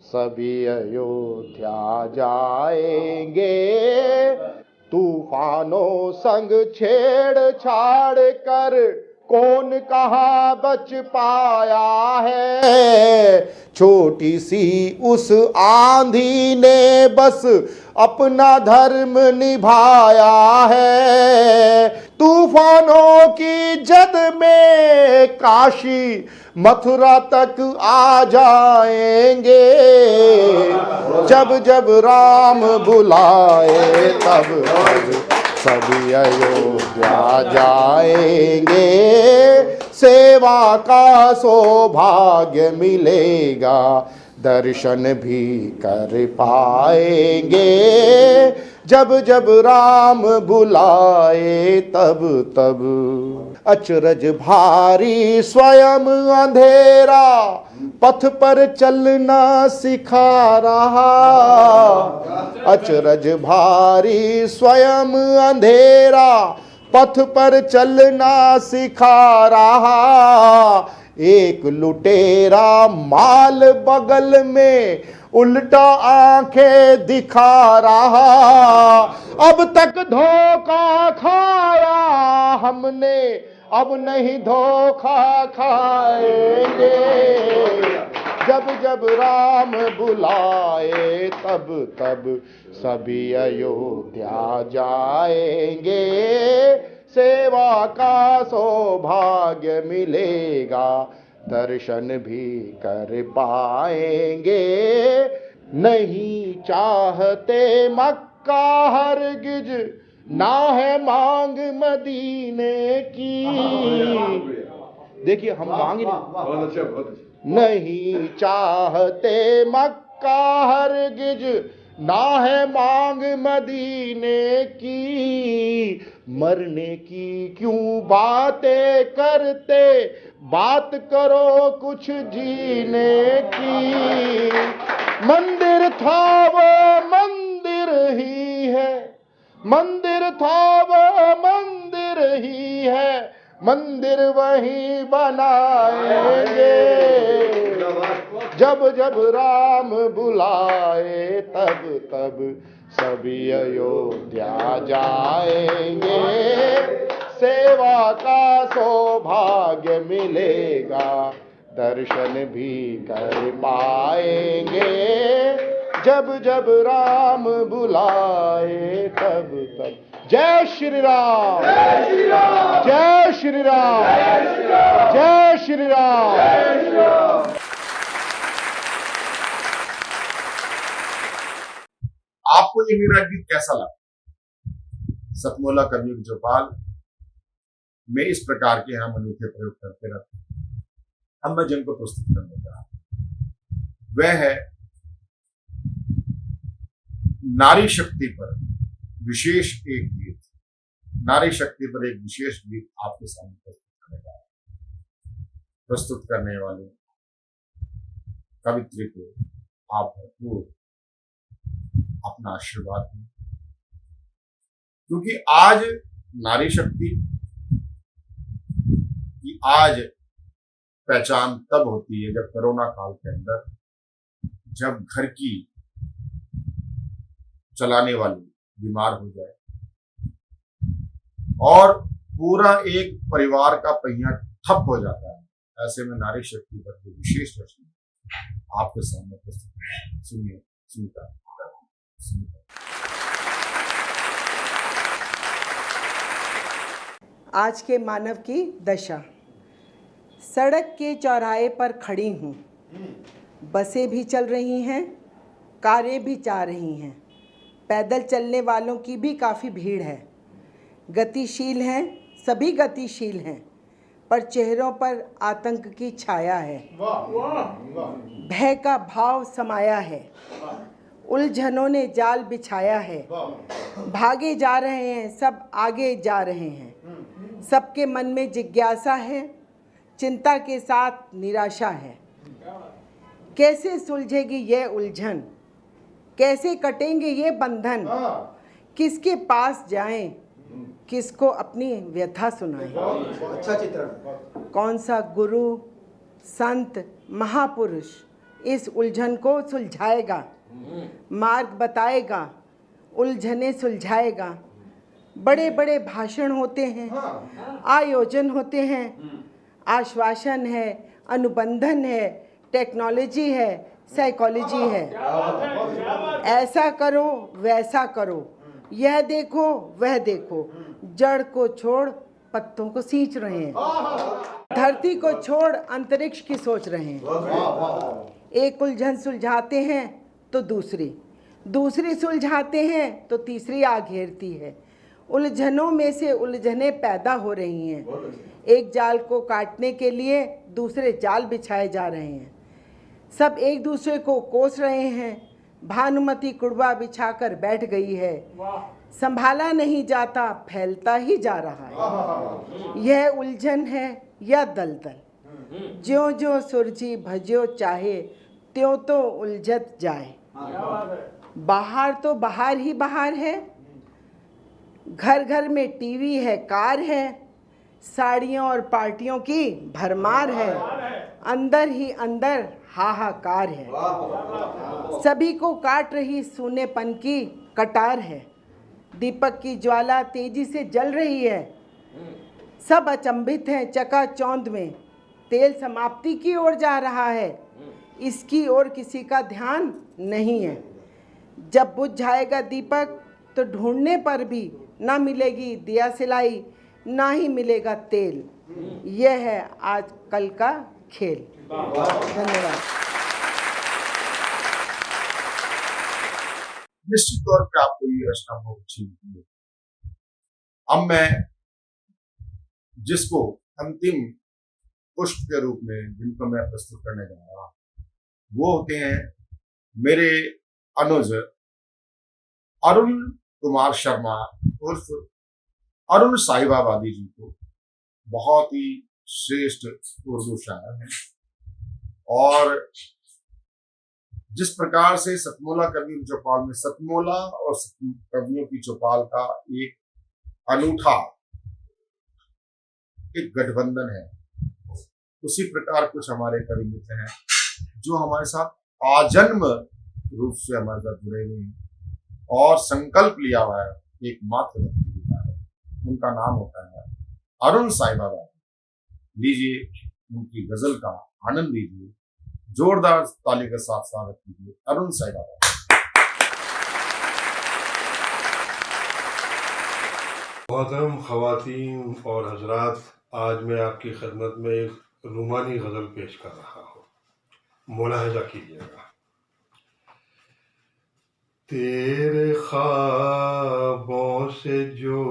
सभी अयोध्या जाएंगे। तूफानों संग छेड़छाड़ कर कौन कहाँ बच पाया है। छोटी सी उस आंधी ने बस अपना धर्म निभाया है। तूफानों की जद में काशी मथुरा तक आ जाएंगे। जब जब राम बुलाए तब सभी अयोध्या जाएंगे। सेवा का सौभाग्य मिलेगा, दर्शन भी कर पाएंगे। जब जब राम बुलाए तब तब। अचरज भारी स्वयं अंधेरा, पथ पर चलना सिखा रहा। अचरज भारी स्वयं अंधेरा, पथ पर चलना सिखा रहा। एक लुटेरा माल बगल में उल्टा आंखें दिखा रहा। अब तक धोखा खाया हमने, अब नहीं धोखा खाएंगे। जब जब राम बुलाए तब तब सभी अयोध्या जाएंगे। सेवा का सौभाग्य मिलेगा, दर्शन भी कर पाएंगे। नहीं चाहते मक्का हरगिज, ना है मांग मदीने की। देखिए हम मांग नहीं चाहते मक्का हरगिज, ना है मांग मदीने की। मरने की क्यों बातें करते, बात करो कुछ जीने की। मंदिर था वो मंदिर ही है, मंदिर था वो मंदिर ही है, मंदिर वहीं बनाएंगे। जब जब राम बुलाए तब तब सभी अयोध्या जाएंगे। सेवा का सौभाग्य मिलेगा, दर्शन भी कर पाएंगे। जब जब राम बुलाए तब तब। जय श्री राम, जय श्री राम, जय श्री राम, जय श्री राम। आपको ये मेरा गीत कैसा लगा? सतमोला कवि जोपाल में इस प्रकार के हम अनूठे प्रयोग करते रहते हैं। अब मैं जिनको प्रस्तुत करने जा रहा हूं वह है नारी शक्ति पर विशेष एक गीत। नारी शक्ति पर एक विशेष गीत आपके सामने प्रस्तुत करने जा रहा हूं। प्रस्तुत करने वाले कवित्री को आप भरपूर अपना आशीर्वाद दें, क्योंकि आज नारी शक्ति की आज पहचान तब होती है जब कोरोना काल के अंदर, जब घर की चलाने वाली बीमार हो जाए और पूरा एक परिवार का पहिया ठप हो जाता है। ऐसे में नारी शक्ति पर जो विशेष रचना आपके सामने प्रस्तुत है, सुनिए, सुनता आज के मानव की दशा। सड़क के चौराहे पर खड़ी हूँ, बसें भी चल रही हैं, कारें भी जा रही हैं, पैदल चलने वालों की भी काफ़ी भीड़ है। गतिशील हैं, सभी गतिशील हैं, पर चेहरों पर आतंक की छाया है। भय का भाव समाया है, उलझनों ने जाल बिछाया है। भागे जा रहे हैं, सब आगे जा रहे हैं। सबके मन में जिज्ञासा है, चिंता के साथ निराशा है। कैसे सुलझेगी ये उलझन, कैसे कटेंगे ये बंधन, किसके पास जाएं, किसको अपनी व्यथा सुनाएं। अच्छा चित्रण। कौन सा गुरु, संत, महापुरुष इस उलझन को सुलझाएगा, मार्ग बताएगा, उलझने सुलझाएगा। बड़े बड़े भाषण होते हैं, आयोजन होते हैं, आश्वासन है, अनुबंधन है, टेक्नोलॉजी है, साइकोलॉजी है। ऐसा करो, वैसा करो, यह देखो, वह देखो। जड़ को छोड़ पत्तों को सींच रहे हैं, धरती को छोड़ अंतरिक्ष की सोच रहे हैं। एक उलझन सुलझाते हैं तो दूसरी सुलझाते हैं तो तीसरी आ घेरती है। उलझनों में से उलझने पैदा हो रही हैं। एक जाल को काटने के लिए दूसरे जाल बिछाए जा रहे हैं। सब एक दूसरे को कोस रहे हैं। भानुमति कुड़वा बिछाकर बैठ गई है। संभाला नहीं जाता, फैलता ही जा रहा है। यह उलझन है या दलदल, ज्यों ज्यों सुरझी भज्यो चाहे, त्यों तो उलझत जाए। बाहर तो बाहर ही बाहर है, घर घर में टीवी है, कार है, साड़ियों और पार्टियों की भरमार है। अंदर ही अंदर हाहाकार है। सभी को काट रही सूनेपन की कटार है। दीपक की ज्वाला तेजी से जल रही है। सब अचंभित हैं चकाचौंध में। तेल समाप्ति की ओर जा रहा है, इसकी ओर किसी का ध्यान नहीं है। जब बुझ जाएगा दीपक तो ढूंढने पर भी ना मिलेगी दिया सिलाई, ना ही मिलेगा तेल। यह है आज कल का खेल। धन्यवाद। निश्चित तौर पे आपको ये रचना बहुत अच्छी लगती है। अब मैं जिसको अंतिम पुष्प के रूप में जिनको मैं प्रस्तुत करने जा रहा हूं वो होते हैं मेरे अनुज अरुण कुमार शर्मा उर्फ अरुण साहिबाबादी जी को। बहुत ही श्रेष्ठ उर्दू शायर हैं और जिस प्रकार से सतमोला कवियों की चौपाल में सतमोला और कवियों की चौपाल का एक अनूठा एक गठबंधन है, उसी प्रकार कुछ हमारे कवि मित्र हैं जो हमारे साथ आजन्म रूप से हमारे साथ जुड़े हुए हैं और संकल्प लिया हुआ है एक मात्र व्यक्ति का है, उनका नाम होता है अरुण साहिबाबादी। लीजिए उनकी गजल का आनंद लीजिए, जोरदार ताली के साथ स्वागत कीजिए अरुण साहिबाबादी। मोहतरम ख़वातीन और हजरात, आज मैं आपकी खिदमत में एक रूमानी गज़ल पेश कर रहा हूँ, मुलाहजा कीजिएगा। तेरे ख्वाबों से जो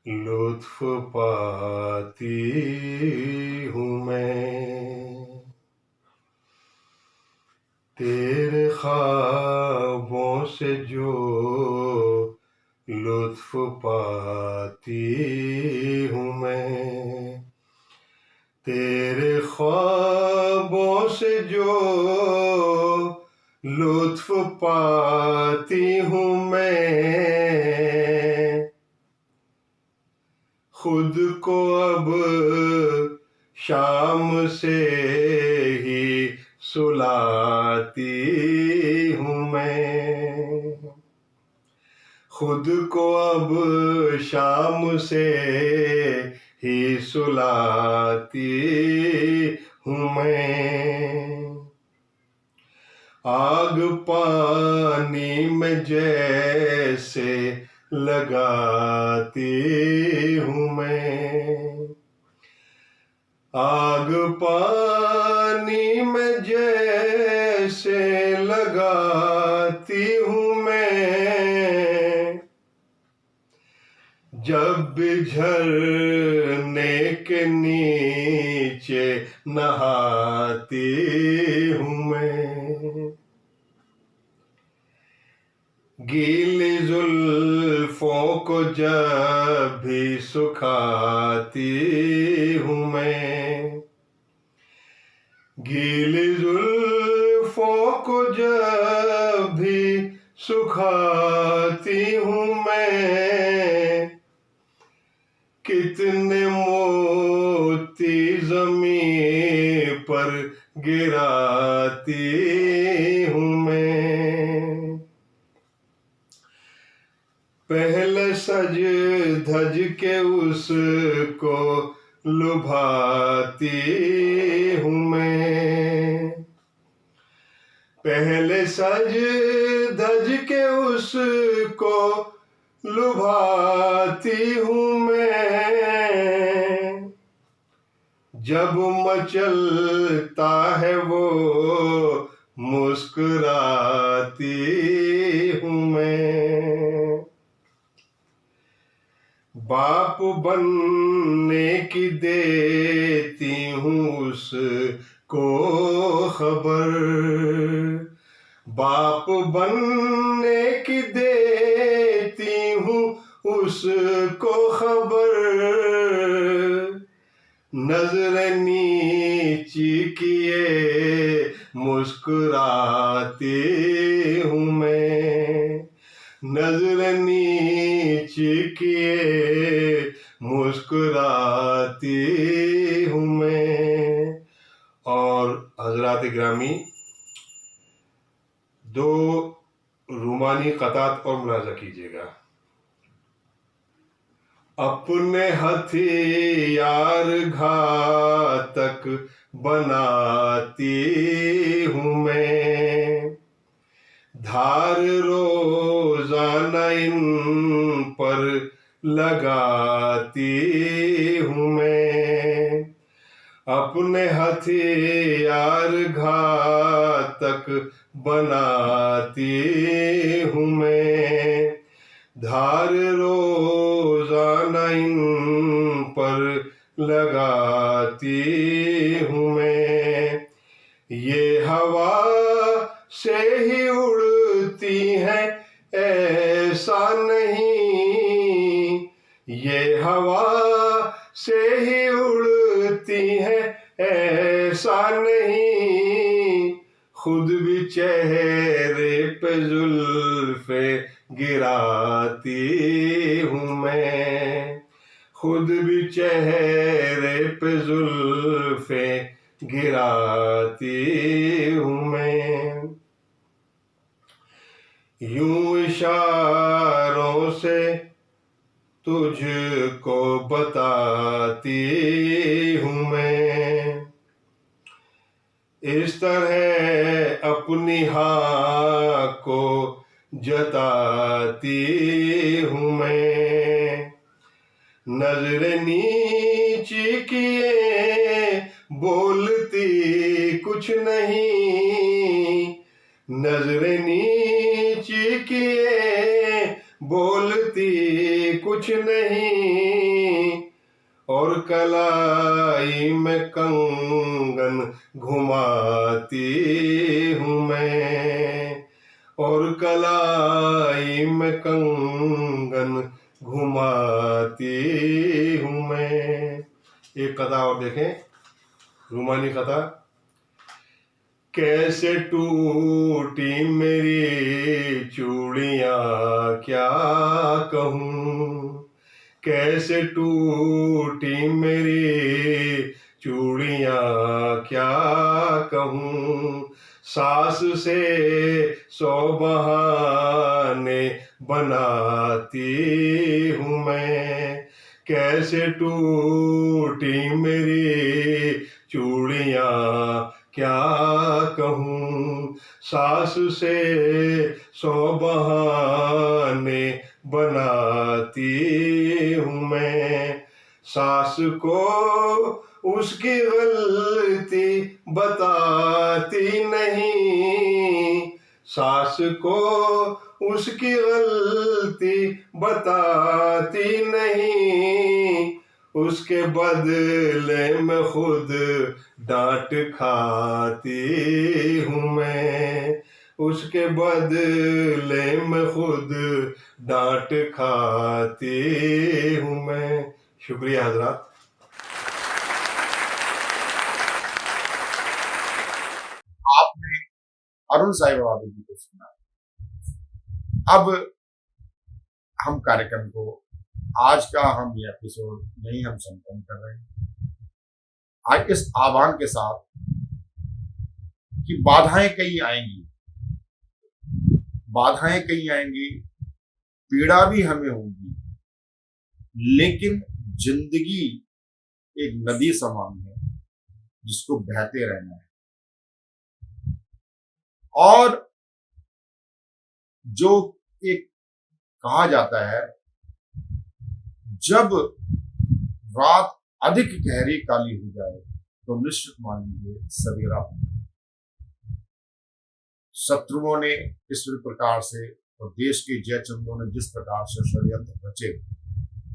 लुत्फ पाती हूँ मैं, तेरे ख्वाबों से जो लुत्फ पाती हूँ मैं, तेरे ख्वाबों से जो लुत्फ पाती हूँ मैं, खुद को अब शाम से ही सुलाती हूँ मैं, खुद को अब शाम से ही सुलाती हूँ मैं। आग पानी में जैसे लगाती हूँ मैं, आग पानी में जैसे लगाती हूँ मैं, जब भी झरने के नीचे नहाती हूँ मैं, गीली जुल्फों को जब भी सुखाती हूँ मैं, गीली जुल्फों को जब भी सुखाती हूँ मैं, कितने मोती ज़मीन पर गिराती हूँ मैं, पहले सज धज के उसको लुभाती हूँ मैं, पहले सज धज के उसको लुभाती हूँ मैं, जब मचलता है वो मुस्कुराती हूँ मैं, बाप बनने की देती हूँ उसको खबर, बाप बनने की देती हूँ उसको खबर, नजर नीची किए मुस्कुराती हूँ मैं, नजर नीची किए मुस्कुराती हूँ मैं। और हजरात ग्रामी, दो रूमानी कतात और मुलाजा कीजिएगा। अपने हथियार घातक बनाती हूँ मैं, धार रोजाना इन पर लगाती हूँ मैं, अपने हथियार घातक बनाती हूँ मैं, धार रोजाना इन पर लगाती हूँ मैं। ये हवा से ही उड़ती है ऐसा नहीं, ये हवा से ही उड़ती है ऐसा नहीं, खुद भी चेहरे पे जुल्फे गिराती हूँ मैं, खुद भी चेहरे पे जुल्फे गिराती हूँ मैं। यूं इशारों से तुझको बताती हूँ मैं, इस तरह अपनी हाँ को जताती हूँ मैं। नजर नीची किए बोलती कुछ नहीं, नजर नीची किए बोलती कुछ नहीं, और कलाई में कंगन घुमाती हूँ मैं, और कलाई में कंगन घुमाती हूँ मैं। एक कथा और देखें, रूमानी कथा। कैसे टूटी मेरी चूड़ियाँ क्या कहूँ, कैसे टूटी मेरी चूड़ियाँ क्या कहूँ, सास से 100 बहाने बनाती हूँ मैं। कैसे टूटी मेरी चूड़ियाँ क्या कहूँ, सास से 100 बहाने बनाती हूँ मैं। सास को उसकी गलती बताती नहीं, सास को उसकी गलती बताती नहीं, उसके बदले में खुद डांट खाती हूँ मैं, उसके बदले में खुद डांट खाती हूँ मैं। शुक्रिया हजरात। आपने अरुण साहिब बाबू जी को सुना। अब हम कार्यक्रम को आज का हम ये एपिसोड यही हम संपन्न कर रहे हैं, आज इस आह्वान के साथ कि बाधाएं कई आएंगी, बाधाएं कई आएंगी, पीड़ा भी हमें होगी, लेकिन जिंदगी एक नदी समान है जिसको बहते रहना है। और जो एक कहा जाता है, जब रात अधिक गहरी काली हो जाए तो निश्चित मान लीजिए सवेरा हो जाए। शत्रुओं ने इस प्रकार से और देश के जयचंदों ने जिस प्रकार से षड्यंत्र रचे,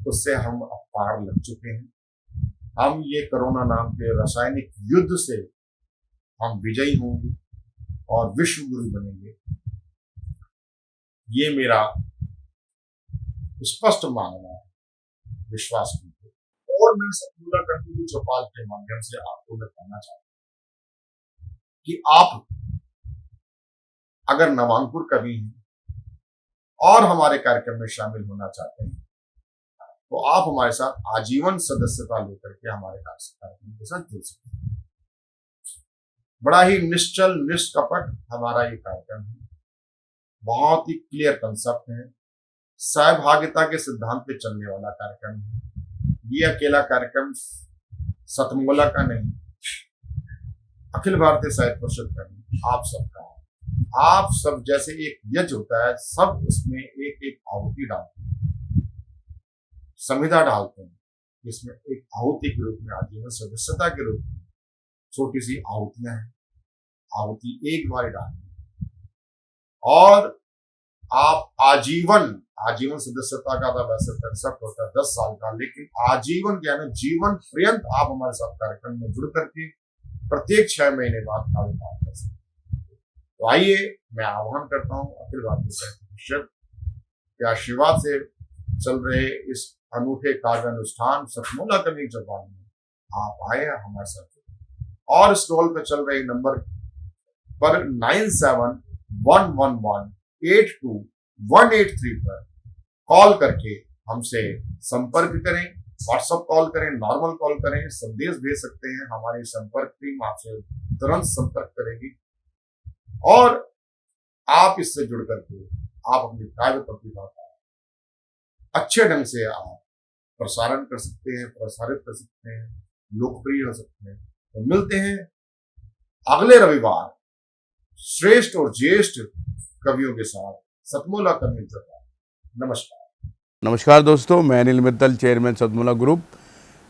उससे हम अब पार लग चुके हैं। हम ये कोरोना नाम के रासायनिक युद्ध से हम विजयी होंगे और विश्व गुरु बनेंगे, ये मेरा स्पष्ट मानना है, विश्वास कीजिए। और मैं सतमूला कंठी चौपाल के माध्यम से आपको बताना चाहता हूं कि आप अगर नवांकुर कवि हैं और हमारे कार्यक्रम में शामिल होना चाहते हैं तो आप हमारे साथ आजीवन सदस्यता लेकर के हमारे कार्यक्रम के साथ जुड़ सकते हैं। बड़ा ही निश्चल निष्कपट हमारा ये कार्यक्रम है, बहुत ही क्लियर कंसेप्ट है, सहभागिता के सिद्धांत पे चलने वाला कार्यक्रम है। ये अकेला कार्यक्रम सतमोला का नहीं, अखिल भारतीय साहित्य परिषद का नहीं, आप सबका है। आप सब जैसे एक यज्ञ होता है, सब उसमें एक एक आहुति डालते हैं, संविदा डालते हैं, इसमें एक आहुति के रूप में, आजीवन सदस्यता के रूप में छोटी सी आहुतियां हैं, आहुति एक बार डालनी और आप आजीवन सदस्यता का तो वैसे कंसेप्ट होता है 10 साल का, लेकिन आजीवन क्या है, जीवन पर्यंत आप हमारे साथ कार्यक्रम में जुड़ करके प्रत्येक 6 महीने बाद काव्य पाठ कर सकते हैं। तो आइए मैं आह्वान करता हूँ अखिल भारतीय साहित्य परिषद के आशीर्वाद से चल रहे इस अनूठे काव्य अनुष्ठान सतमोला कवि चौपाल में आप आए हमारे साथ और स्टॉल पे चल रहे नंबर पर 9711182183 पर कॉल करके हमसे संपर्क करें, व्हाट्सएप कॉल करें, नॉर्मल कॉल करें, संदेश भेज सकते हैं। हमारी संपर्क टीम आपसे तुरंत संपर्क करेगी और आप इससे जुड़ करके आप अपनी काव्य प्रतिभा का अच्छे ढंग से आप प्रसारण कर सकते हैं, प्रसारित कर सकते हैं, लोकप्रिय हो सकते हैं। तो मिलते हैं अगले रविवार श्रेष्ठ और ज्येष्ठ कवियों के साथ सतमोला कवि चौपाल। नमस्कार। नमस्कार दोस्तों, मैं अनिल मित्तल, चेयरमैन सतमोला ग्रुप।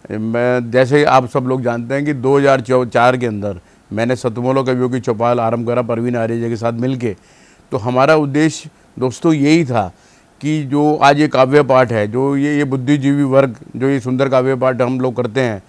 मैं जैसे आप सब लोग जानते हैं कि 2004 के अंदर मैंने सतमोला कवियों की चौपाल आरंभ करा परवीन आर्य जी के साथ मिलके। तो हमारा उद्देश्य दोस्तों यही था कि जो आज ये काव्य पाठ है, जो ये बुद्धिजीवी वर्ग जो ये सुंदर काव्य पाठ हम लोग करते हैं,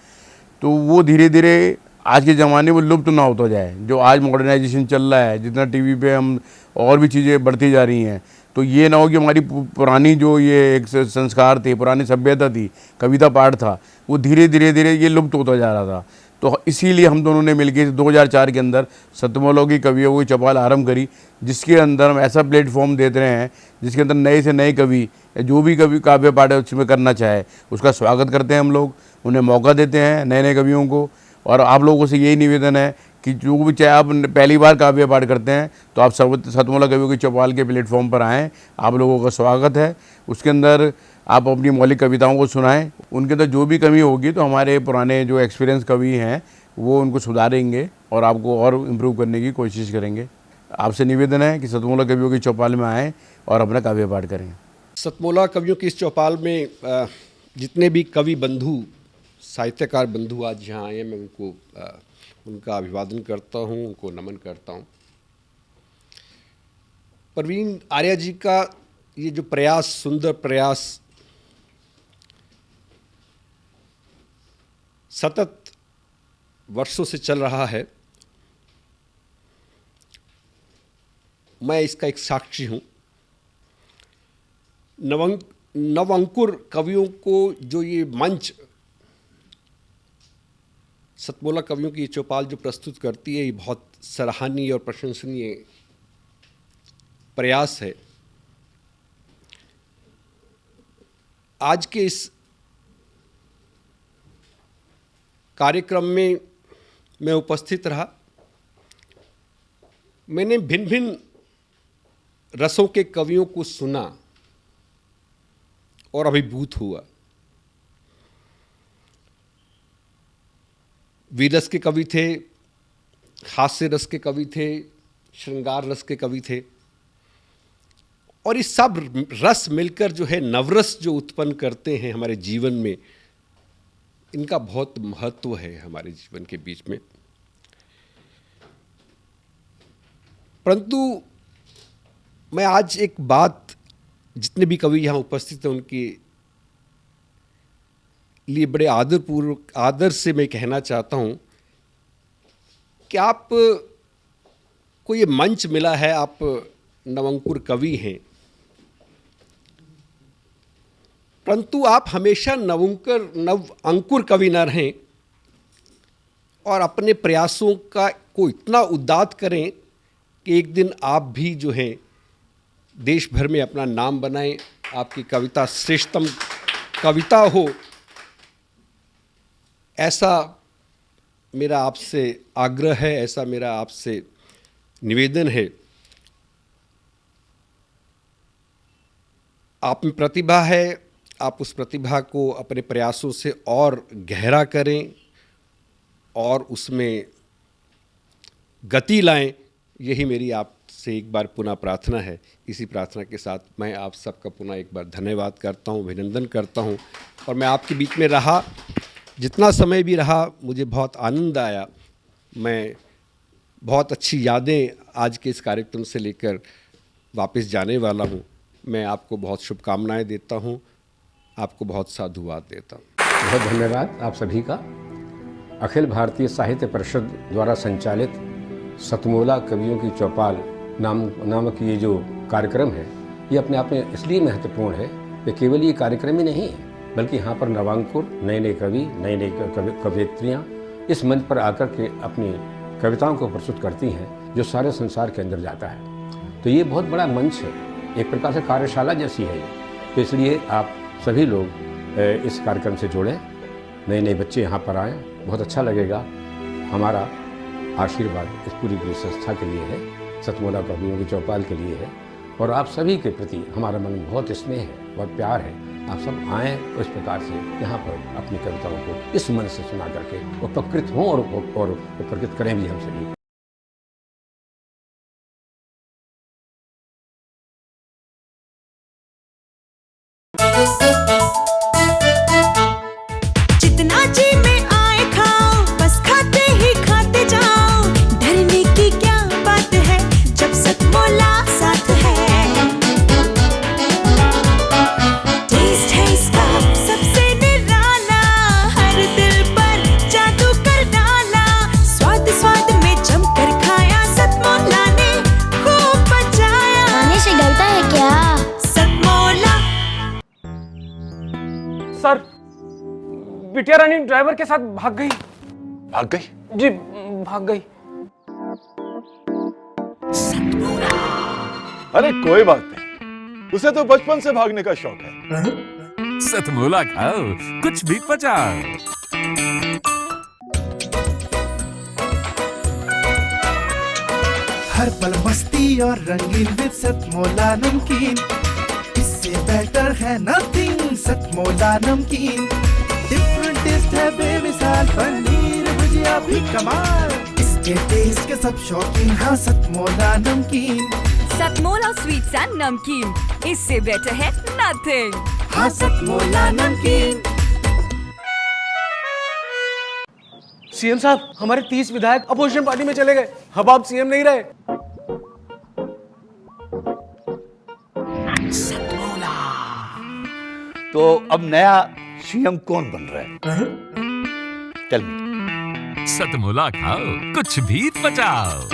तो वो धीरे धीरे आज के ज़माने में लुप्त ना होता जाए। जो आज मॉडर्नाइजेशन चल रहा है, जितना टीवी पे हम और भी चीज़ें बढ़ती जा रही हैं, तो ये ना हो कि हमारी पुरानी जो ये एक संस्कार थे, पुरानी सभ्यता थी, कविता पाठ था, वो धीरे धीरे ये लुप्त होता जा रहा था। तो इसीलिए हम दोनों ने मिलकर 2004 के अंदर सतमोला की कवियों की चौपाल आरंभ करी, जिसके अंदर हम ऐसा प्लेटफॉर्म देते रहे हैं जिसके अंदर नए से नए कवि जो भी कवि काव्य पाठ उसमें करना चाहे उसका स्वागत करते हैं। हम लोग उन्हें मौका देते हैं, नए नए कवियों को। और आप लोगों से यही निवेदन है कि जो भी चाहे आप पहली बार काव्य पाठ करते हैं तो आप सतमोला कवियों की चौपाल के प्लेटफॉर्म पर आएँ, आप लोगों का स्वागत है। उसके अंदर आप अपनी मौलिक कविताओं को सुनाएं, उनके अंदर जो भी कमी होगी तो हमारे पुराने जो एक्सपीरियंस कवि हैं वो उनको सुधारेंगे और आपको और इम्प्रूव करने की कोशिश करेंगे। आपसे निवेदन है कि सतमोला कवियों की चौपाल में आएँ और अपना काव्य पाठ करें। सतमोला कवियों की इस चौपाल में जितने भी कवि बंधु, साहित्यकार बंधु आज यहाँ आए हैं, मैं उनको उनका अभिवादन करता हूँ, उनको नमन करता हूँ। परवीन आर्य जी का ये जो प्रयास, सुंदर प्रयास सतत वर्षों से चल रहा है, मैं इसका एक साक्षी हूँ। नवअंकुर कवियों को जो ये मंच सतमोला कवियों की चौपाल जो प्रस्तुत करती है, ये बहुत सराहनीय और प्रशंसनीय प्रयास है। आज के इस कार्यक्रम में मैं उपस्थित रहा। मैंने भिन्न भिन्न रसों के कवियों को सुना और अभिभूत हुआ। वीरस के कवि थे, हास्य रस के कवि थे, श्रृंगार रस के कवि थे, और इस सब रस मिलकर जो है नवरस जो उत्पन्न करते हैं हमारे जीवन में, इनका बहुत महत्व है हमारे जीवन के बीच में। परंतु मैं आज एक बात जितने भी कवि यहाँ उपस्थित हैं उनके लिए बड़े आदरपूर्वक, आदर से मैं कहना चाहता हूँ कि आप को ये मंच मिला है, आप नवअंकुर कवि हैं, परंतु आप हमेशा नव अंकुर कवि न रहें और अपने प्रयासों को इतना उद्दात करें कि एक दिन आप भी जो है देश भर में अपना नाम बनाएं, आपकी कविता श्रेष्ठतम कविता हो, ऐसा मेरा आपसे आग्रह है, ऐसा मेरा आपसे निवेदन है। आप में प्रतिभा है, आप उस प्रतिभा को अपने प्रयासों से और गहरा करें और उसमें गति लाएं, यही मेरी आपसे एक बार पुनः प्रार्थना है। इसी प्रार्थना के साथ मैं आप सबका पुनः एक बार धन्यवाद करता हूं, अभिनंदन करता हूं। और मैं आपके बीच में रहा, जितना समय भी रहा, मुझे बहुत आनंद आया। मैं बहुत अच्छी यादें आज के इस कार्यक्रम से लेकर वापस जाने वाला हूँ। मैं आपको बहुत शुभकामनाएं देता हूँ, आपको बहुत साधुवाद देता हूँ। बहुत धन्यवाद आप सभी का। अखिल भारतीय साहित्य परिषद द्वारा संचालित सतमोला कवियों की चौपाल नामक ये जो कार्यक्रम है, ये अपने आप में इसलिए महत्वपूर्ण है कि केवल ये कार्यक्रम ही नहीं है, बल्कि यहाँ पर नवांकुर, नए नए कवि, नई नई कवयित्रियाँ इस मंच पर आकर के अपनी कविताओं को प्रस्तुत करती हैं, जो सारे संसार के अंदर जाता है। तो ये बहुत बड़ा मंच है, एक प्रकार से कार्यशाला जैसी है ये। तो इसलिए आप सभी लोग इस कार्यक्रम से जुड़ें, नए नए बच्चे यहाँ पर आएँ, बहुत अच्छा लगेगा। हमारा आशीर्वाद इस पूरी संस्था के लिए है, सतमोला कवियों की चौपाल के लिए है, और आप सभी के प्रति हमारा मन में बहुत स्नेह है, बहुत प्यार है। आप सब आएँ इस प्रकार से यहाँ पर अपनी कविताओं को इस मन से सुना करके उपकृत हों और उपकृत करें भी हम सभी। जितना जी में आए खाओ, बस खाते ही खाते जाओ। डरने की क्या बात है जब सतमोला साथ है। टेस्ट है इसका सबसे निराला, हर दिल पर जादू कर डाला। स्वाद स्वाद में जमकर खाया, सतमोला ने खूब बचाया। खाने से गलता है क्या? सतमोला। सर, बिटिया रानी ड्राइवर के साथ भाग गई। भाग गई? जी, भाग गई। अरे कोई बात नहीं, उसे तो बचपन से भागने का शौक है। सतमोला खाओ, कुछ भी पचाओ। हर पल मस्ती और रंगीन विद सतमोला नमकीन, इससे बेटर है नथिंग। सतमोला नमकीन डिफरेंट टेस्ट है बेमिसाल, पनीर भुजिया भी कमाल। इसके टेस्ट के सब शौकीन, हाँ सतमोला नमकीन। सतमोला स्वीट्स एंड नमकीन, इससे बेटर है नथिंग। हाँ सतमोला नमकीन। सीएम साहब, हमारे 30 विधायक अपोजिशन पार्टी में चले गए। अब आप सीएम नहीं रहे। तो अब नया सीएम कौन बन रहा है? Tell me. सतमोला खाओ, कुछ भी पचाओ।